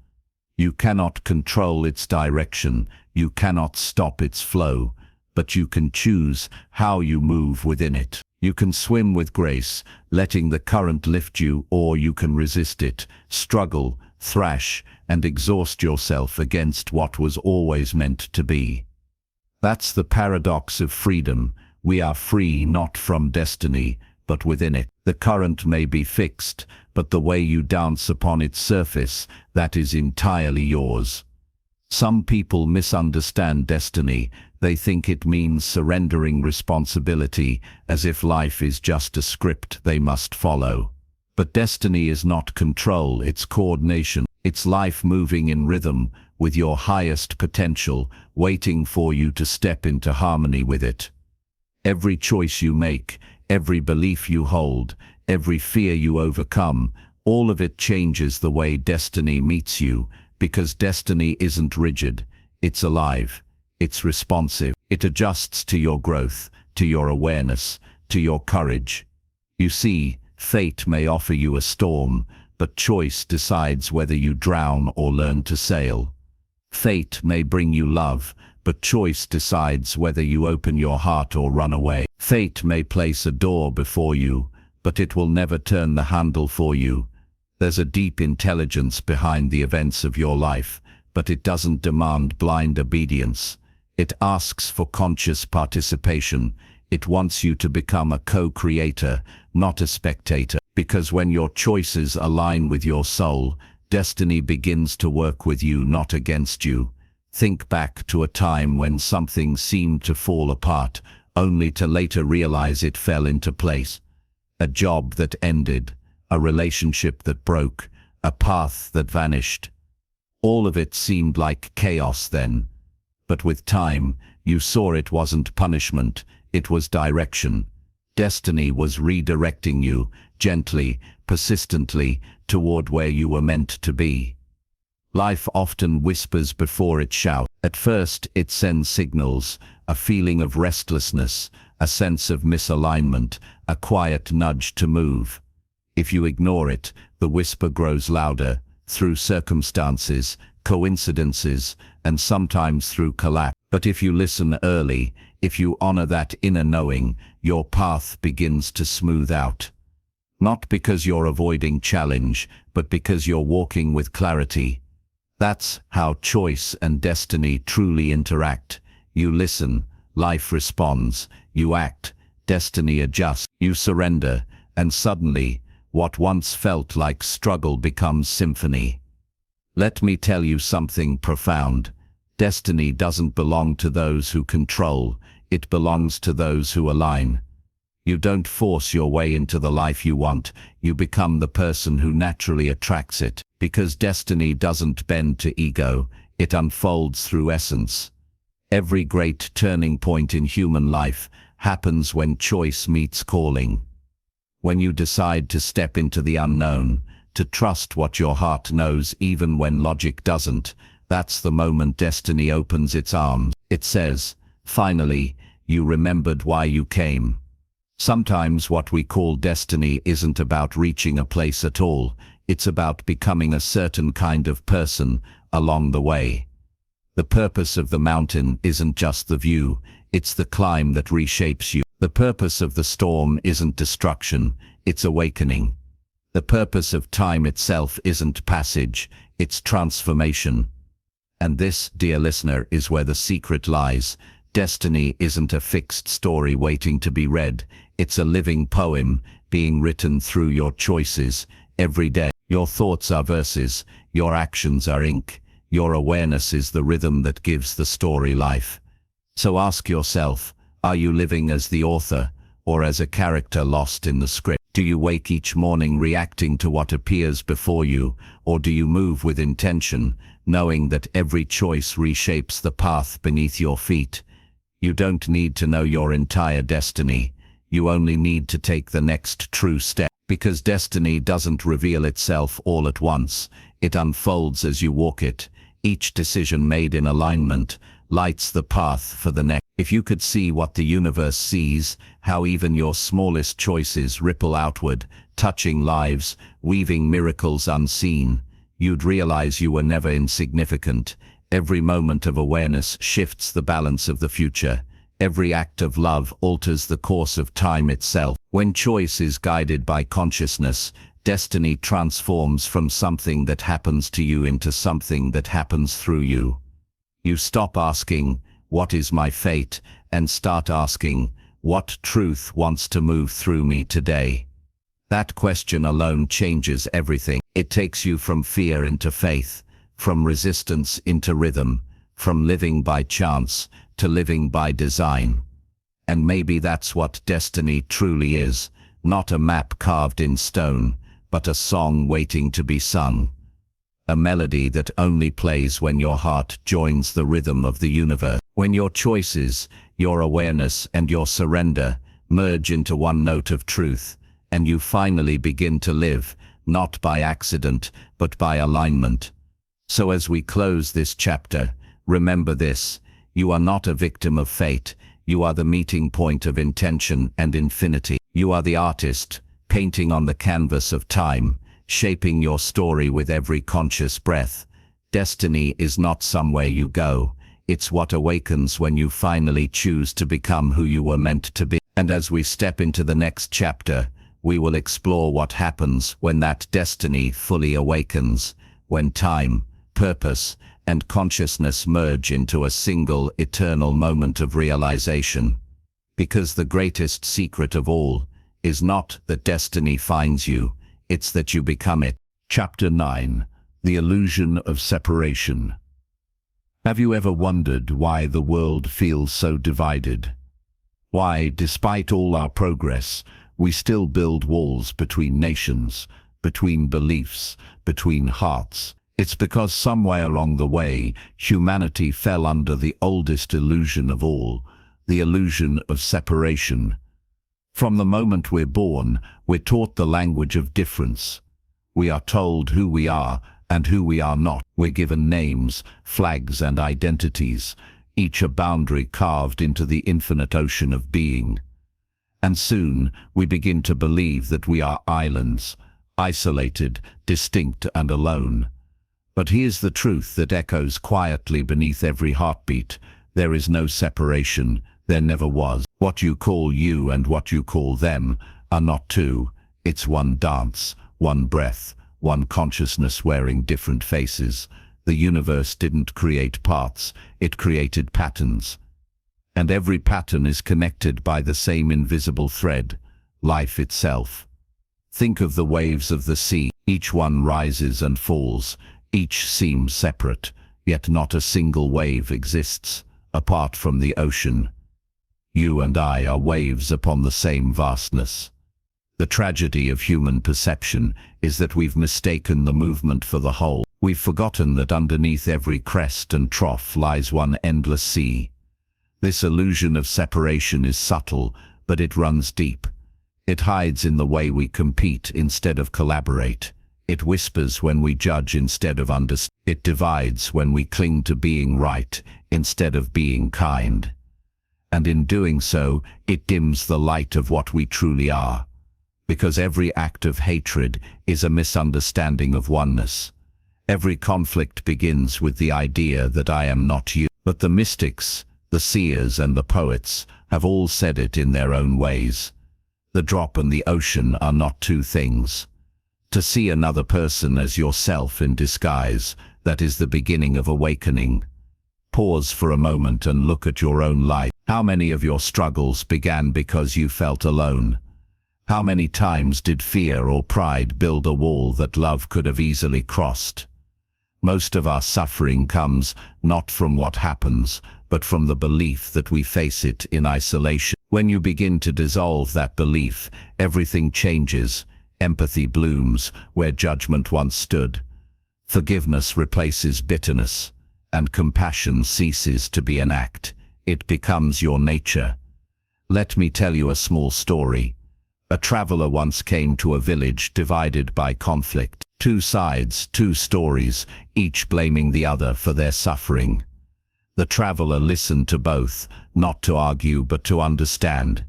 You cannot control its direction, you cannot stop its flow, but you can choose how you move within it. You can swim with grace, letting the current lift you, or you can resist it, struggle, thrash, and exhaust yourself against what was always meant to be. That's the paradox of freedom. We are free not from destiny, but within it. The current may be fixed, but the way you dance upon its surface, that is entirely yours. Some people misunderstand destiny. They think it means surrendering responsibility, as if life is just a script they must follow. But destiny is not control, it's coordination. It's life moving in rhythm with your highest potential, waiting for you to step into harmony with it. Every choice you make, every belief you hold, every fear you overcome, all of it changes the way destiny meets you, because destiny isn't rigid, it's alive. It's responsive. It adjusts to your growth, to your awareness, to your courage. You see, fate may offer you a storm, but choice decides whether you drown or learn to sail. Fate may bring you love, but choice decides whether you open your heart or run away. Fate may place a door before you, but it will never turn the handle for you. There's a deep intelligence behind the events of your life, but it doesn't demand blind obedience. It asks for conscious participation. It wants you to become a co-creator, not a spectator. Because when your choices align with your soul, destiny begins to work with you, not against you. Think back to a time when something seemed to fall apart, only to later realize it fell into place. A job that ended, a relationship that broke, a path that vanished. All of it seemed like chaos then. But with time, you saw it wasn't punishment, it was direction. Destiny was redirecting you, gently, persistently, toward where you were meant to be. Life often whispers before it shouts. At first, it sends signals, a feeling of restlessness, a sense of misalignment, a quiet nudge to move. If you ignore it, the whisper grows louder, through circumstances, coincidences, and sometimes through collapse. But if you listen early, if you honor that inner knowing, your path begins to smooth out. Not because you're avoiding challenge, but because you're walking with clarity. That's how choice and destiny truly interact. You listen, life responds. You act, destiny adjusts. You surrender, and suddenly, what once felt like struggle becomes symphony. Let me tell you something profound. Destiny doesn't belong to those who control, it belongs to those who align. You don't force your way into the life you want, you become the person who naturally attracts it. Because destiny doesn't bend to ego, it unfolds through essence. Every great turning point in human life happens when choice meets calling. When you decide to step into the unknown, to trust what your heart knows even when logic doesn't, that's the moment destiny opens its arms. It says, finally, you remembered why you came. Sometimes what we call destiny isn't about reaching a place at all, it's about becoming a certain kind of person along the way. The purpose of the mountain isn't just the view, it's the climb that reshapes you. The purpose of the storm isn't destruction, it's awakening. The purpose of time itself isn't passage, it's transformation. And this, dear listener, is where the secret lies. Destiny isn't a fixed story waiting to be read, it's a living poem being written through your choices every day. Your thoughts are verses, your actions are ink, your awareness is the rhythm that gives the story life. So ask yourself, are you living as the author, or as a character lost in the script? Do you wake each morning reacting to what appears before you, or do you move with intention, knowing that every choice reshapes the path beneath your feet? You don't need to know your entire destiny, you only need to take the next true step. Because destiny doesn't reveal itself all at once, it unfolds as you walk it. Each decision made in alignment lights the path for the next. If you could see what the universe sees, how even your smallest choices ripple outward, touching lives, weaving miracles unseen, you'd realize you were never insignificant. Every moment of awareness shifts the balance of the future. Every act of love alters the course of time itself. When choice is guided by consciousness, destiny transforms from something that happens to you into something that happens through you. You stop asking, "What is my fate?" and start asking, "What truth wants to move through me today?" That question alone changes everything. It takes you from fear into faith, from resistance into rhythm, from living by chance to living by design. And maybe that's what destiny truly is, not a map carved in stone, but a song waiting to be sung. A melody that only plays when your heart joins the rhythm of the universe. When your choices, your awareness, and your surrender merge into one note of truth, and you finally begin to live, not by accident, but by alignment. So as we close this chapter, remember this: you are not a victim of fate, you are the meeting point of intention and infinity. You are the artist, painting on the canvas of time, shaping your story with every conscious breath. Destiny is not somewhere you go, it's what awakens when you finally choose to become who you were meant to be. And as we step into the next chapter, we will explore what happens when that destiny fully awakens, when time, purpose, and consciousness merge into a single eternal moment of realization. Because the greatest secret of all is not that destiny finds you, it's that you become it. Chapter 9. The Illusion of Separation. Have you ever wondered why the world feels so divided? Why, despite all our progress, we still build walls between nations, between beliefs, between hearts? It's because somewhere along the way, humanity fell under the oldest illusion of all, the illusion of separation. From the moment we're born, we're taught the language of difference. We are told who we are and who we are not. We're given names, flags and identities, each a boundary carved into the infinite ocean of being. And soon we begin to believe that we are islands, isolated, distinct and alone. But here's the truth that echoes quietly beneath every heartbeat. There is no separation, there never was. What you call you and what you call them are not two. It's one dance, one breath, one consciousness wearing different faces. The universe didn't create parts, it created patterns. And every pattern is connected by the same invisible thread, life itself. Think of the waves of the sea. Each one rises and falls. Each seems separate, yet not a single wave exists, apart from the ocean. You and I are waves upon the same vastness. The tragedy of human perception is that we've mistaken the movement for the whole. We've forgotten that underneath every crest and trough lies one endless sea. This illusion of separation is subtle, but it runs deep. It hides in the way we compete instead of collaborate. It whispers when we judge instead of understand. It divides when we cling to being right instead of being kind. And in doing so, it dims the light of what we truly are. Because every act of hatred is a misunderstanding of oneness. Every conflict begins with the idea that I am not you. But the mystics, the seers and the poets have all said it in their own ways. The drop and the ocean are not two things. To see another person as yourself in disguise, that is the beginning of awakening. Pause for a moment and look at your own life. How many of your struggles began because you felt alone? How many times did fear or pride build a wall that love could have easily crossed? Most of our suffering comes not from what happens, but from the belief that we face it in isolation. When you begin to dissolve that belief, everything changes. Empathy blooms where judgment once stood. Forgiveness replaces bitterness, and compassion ceases to be an act. It becomes your nature. Let me tell you a small story. A traveler once came to a village divided by conflict. Two sides, two stories, each blaming the other for their suffering. The traveler listened to both, not to argue but to understand.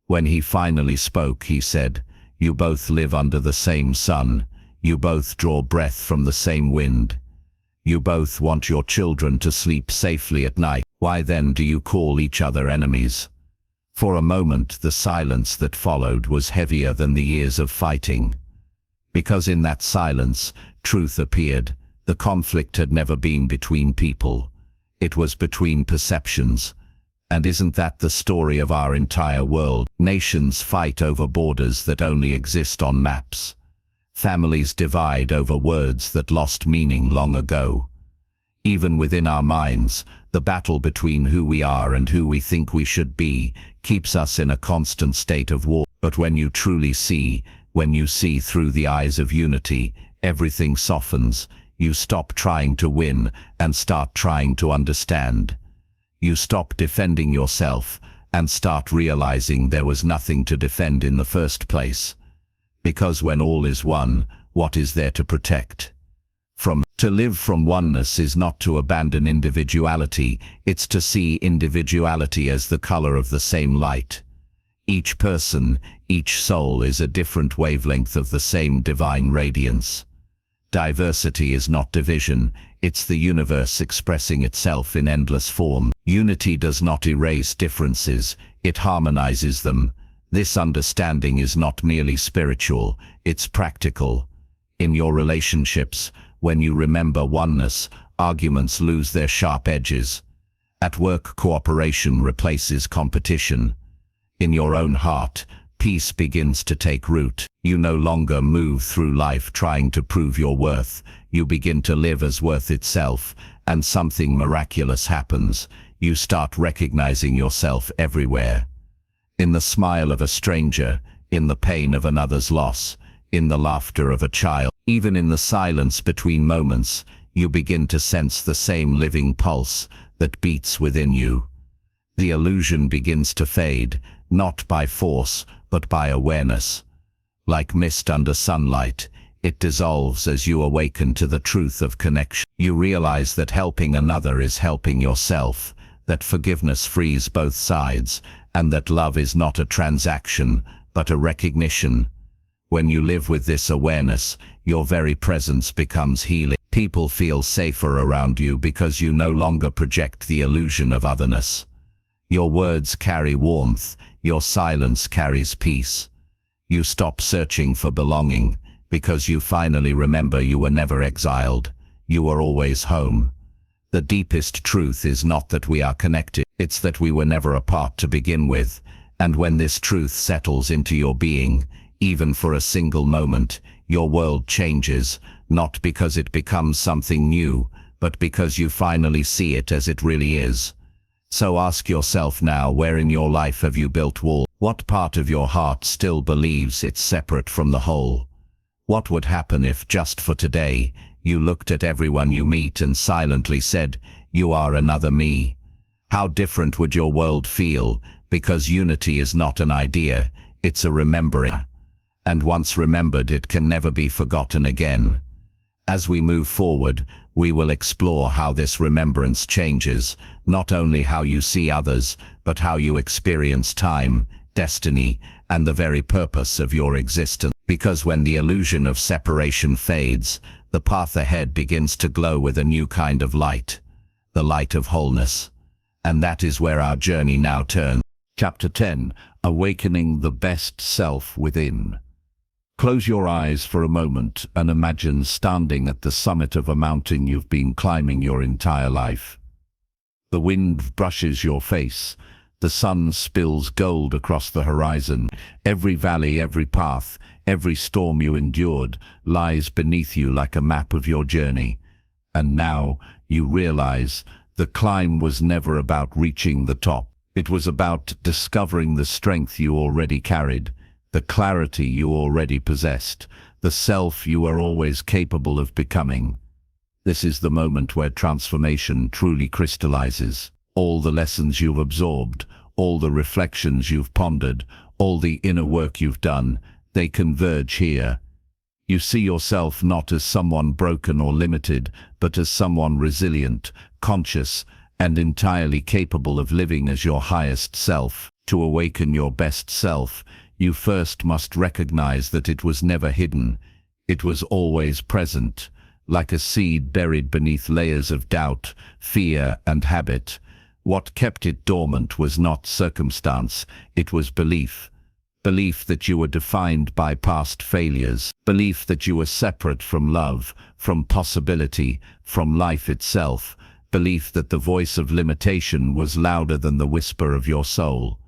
When he finally spoke, he said, "You both live under the same sun. You both draw breath from the same wind. You both want your children to sleep safely at night. Why then do you call each other enemies?" For a moment, the silence that followed was heavier than the years of fighting. Because in that silence, truth appeared. The conflict had never been between people. It was between perceptions. And isn't that the story of our entire world? Nations fight over borders that only exist on maps. Families divide over words that lost meaning long ago. Even within our minds, the battle between who we are and who we think we should be keeps us in a constant state of war. But when you truly see, when you see through the eyes of unity, everything softens. You stop trying to win and start trying to understand. You stop defending yourself and start realizing there was nothing to defend in the first place. Because when all is one, what is there to protect? To live from oneness is not to abandon individuality, it's to see individuality as the color of the same light. Each person, each soul is a different wavelength of the same divine radiance. Diversity is not division, it's the universe expressing itself in endless form. Unity does not erase differences, it harmonizes them. This understanding is not merely spiritual, it's practical. In your relationships, when you remember oneness, arguments lose their sharp edges. At work, cooperation replaces competition. In your own heart, peace begins to take root. You no longer move through life trying to prove your worth. You begin to live as worth itself, and something miraculous happens. You start recognizing yourself everywhere. In the smile of a stranger, in the pain of another's loss, in the laughter of a child, even in the silence between moments, you begin to sense the same living pulse that beats within you. The illusion begins to fade, not by force, but by awareness. Like mist under sunlight, it dissolves as you awaken to the truth of connection. You realize that helping another is helping yourself, that forgiveness frees both sides, and that love is not a transaction, but a recognition. When you live with this awareness, your very presence becomes healing. People feel safer around you because you no longer project the illusion of otherness. Your words carry warmth, your silence carries peace. You stop searching for belonging, because you finally remember you were never exiled. You were always home. The deepest truth is not that we are connected, it's that we were never apart to begin with. And when this truth settles into your being, even for a single moment, your world changes, not because it becomes something new, but because you finally see it as it really is. So ask yourself now, where in your life have you built walls? What part of your heart still believes it's separate from the whole? What would happen if, just for today, you looked at everyone you meet and silently said, "You are another me"? How different would your world feel? Because unity is not an idea, it's a remembering. And once remembered, it can never be forgotten again. As we move forward, we will explore how this remembrance changes, not only how you see others, but how you experience time, destiny, and the very purpose of your existence. Because when the illusion of separation fades, the path ahead begins to glow with a new kind of light, the light of wholeness. And that is where our journey now turns. Chapter 10. Awakening the Best Self Within. Close your eyes for a moment and imagine standing at the summit of a mountain you've been climbing your entire life. The wind brushes your face. The sun spills gold across the horizon. Every valley, every path, every storm you endured lies beneath you like a map of your journey. And now you realize the climb was never about reaching the top. It was about discovering the strength you already carried, the clarity you already possessed, the self you were always capable of becoming. This is the moment where transformation truly crystallizes. All the lessons you've absorbed, all the reflections you've pondered, all the inner work you've done, they converge here. You see yourself not as someone broken or limited, but as someone resilient, conscious, and entirely capable of living as your highest self. To awaken your best self, you first must recognize that it was never hidden. It was always present, like a seed buried beneath layers of doubt, fear, and habit. What kept it dormant was not circumstance, it was belief. Belief that you were defined by past failures. Belief that you were separate from love, from possibility, from life itself. Belief that the voice of limitation was louder than the whisper of your soul.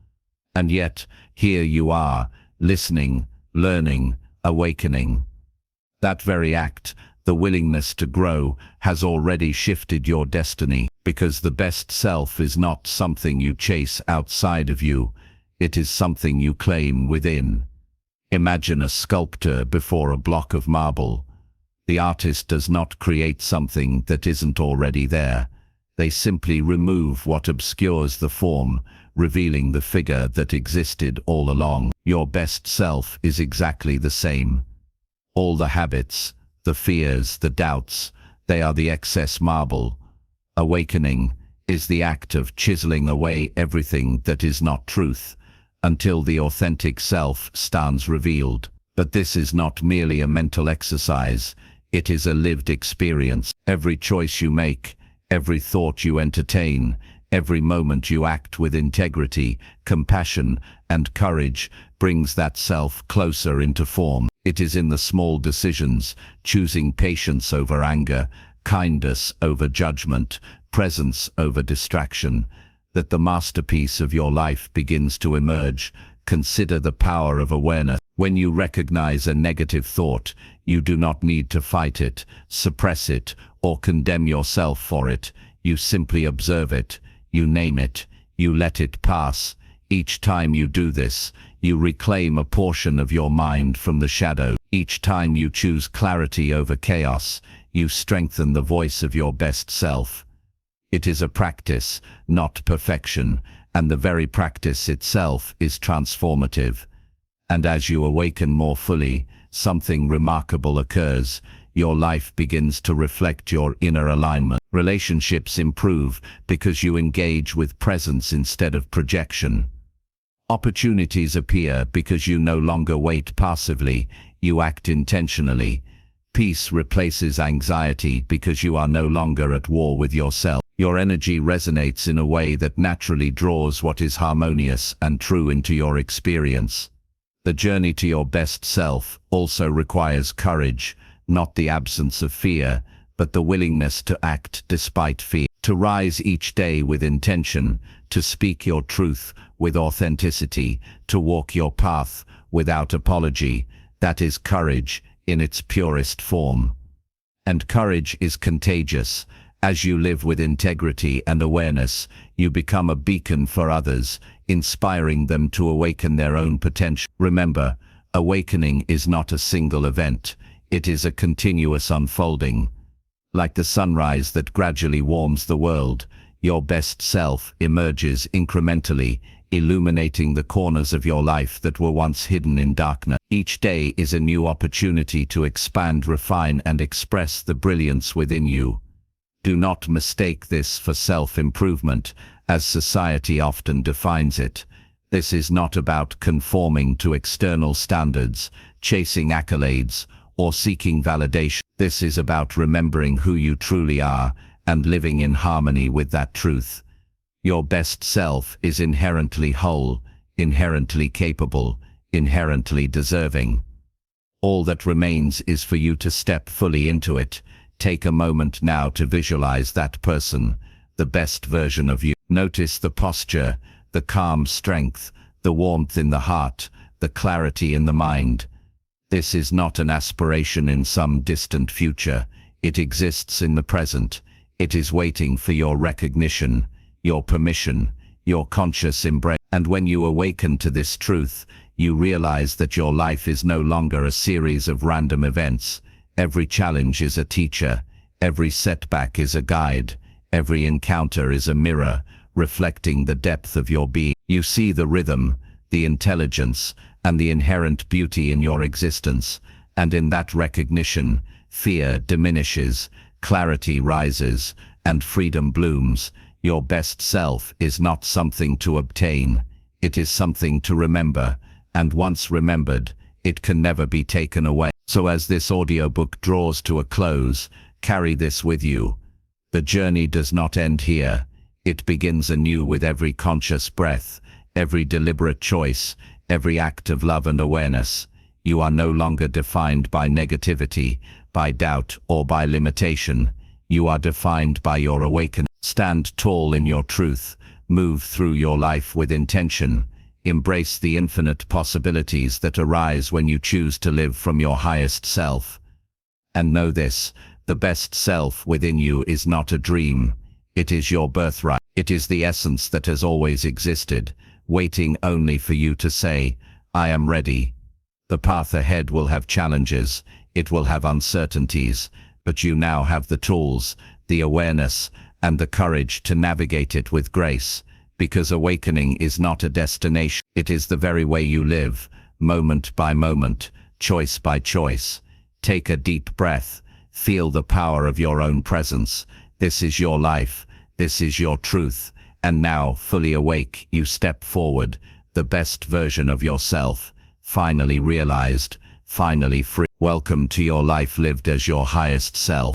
And yet, here you are, listening, learning, awakening. That very act, the willingness to grow, has already shifted your destiny, because the best self is not something you chase outside of you, it is something you claim within. Imagine a sculptor before a block of marble. The artist does not create something that isn't already there. They simply remove what obscures the form, revealing the figure that existed all along. Your best self is exactly the same. All the habits, the fears, the doubts, they are the excess marble. Awakening is the act of chiseling away everything that is not truth, until the authentic self stands revealed. But this is not merely a mental exercise, it is a lived experience. Every choice you make, every thought you entertain, every moment you act with integrity, compassion, and courage brings that self closer into form. It is in the small decisions, choosing patience over anger, kindness over judgment, presence over distraction, that the masterpiece of your life begins to emerge. Consider the power of awareness. When you recognize a negative thought, you do not need to fight it, suppress it, or condemn yourself for it. You simply observe it, you name it, you let it pass. Each time you do this, you reclaim a portion of your mind from the shadow. Each time you choose clarity over chaos, you strengthen the voice of your best self. It is a practice, not perfection, and the very practice itself is transformative. And as you awaken more fully, something remarkable occurs. Your life begins to reflect your inner alignment. Relationships improve because you engage with presence instead of projection. Opportunities appear because you no longer wait passively, you act intentionally. Peace replaces anxiety because you are no longer at war with yourself. Your energy resonates in a way that naturally draws what is harmonious and true into your experience. The journey to your best self also requires courage, not the absence of fear, but the willingness to act despite fear. To rise each day with intention, to speak your truth with authenticity, to walk your path without apology, that is courage in its purest form. And courage is contagious. As you live with integrity and awareness, you become a beacon for others, inspiring them to awaken their own potential. Remember, awakening is not a single event. It is a continuous unfolding. Like the sunrise that gradually warms the world, your best self emerges incrementally, illuminating the corners of your life that were once hidden in darkness. Each day is a new opportunity to expand, refine, and express the brilliance within you. Do not mistake this for self-improvement, as society often defines it. This is not about conforming to external standards, chasing accolades, or seeking validation. This is about remembering who you truly are and living in harmony with that truth. Your best self is inherently whole, inherently capable, inherently deserving. All that remains is for you to step fully into it. Take a moment now to visualize that person, the best version of you. Notice the posture, the calm strength, the warmth in the heart, the clarity in the mind. This is not an aspiration in some distant future. It exists in the present. It is waiting for your recognition, your permission, your conscious embrace. And when you awaken to this truth, you realize that your life is no longer a series of random events. Every challenge is a teacher, every setback is a guide, every encounter is a mirror, reflecting the depth of your being. You see the rhythm, the intelligence, and the inherent beauty in your existence, and in that recognition, fear diminishes, clarity rises, and freedom blooms. Your best self is not something to obtain, it is something to remember, and once remembered, it can never be taken away. So as this audiobook draws to a close, carry this with you. The journey does not end here. It begins anew with every conscious breath, every deliberate choice, every act of love and awareness. You are no longer defined by negativity, by doubt, or by limitation. You are defined by your awakening. Stand tall in your truth. Move through your life with intention. Embrace the infinite possibilities that arise when you choose to live from your highest self. And know this, the best self within you is not a dream. It is your birthright. It is the essence that has always existed, waiting only for you to say, I am ready. The path ahead will have challenges, it will have uncertainties, but you now have the tools, the awareness, and the courage to navigate it with grace. Because awakening is not a destination, it is the very way you live, moment by moment, choice by choice. Take a deep breath, feel the power of your own presence. This is your life, this is your truth, and now, fully awake, you step forward, the best version of yourself, finally realized, finally free. Welcome to your life lived as your highest self.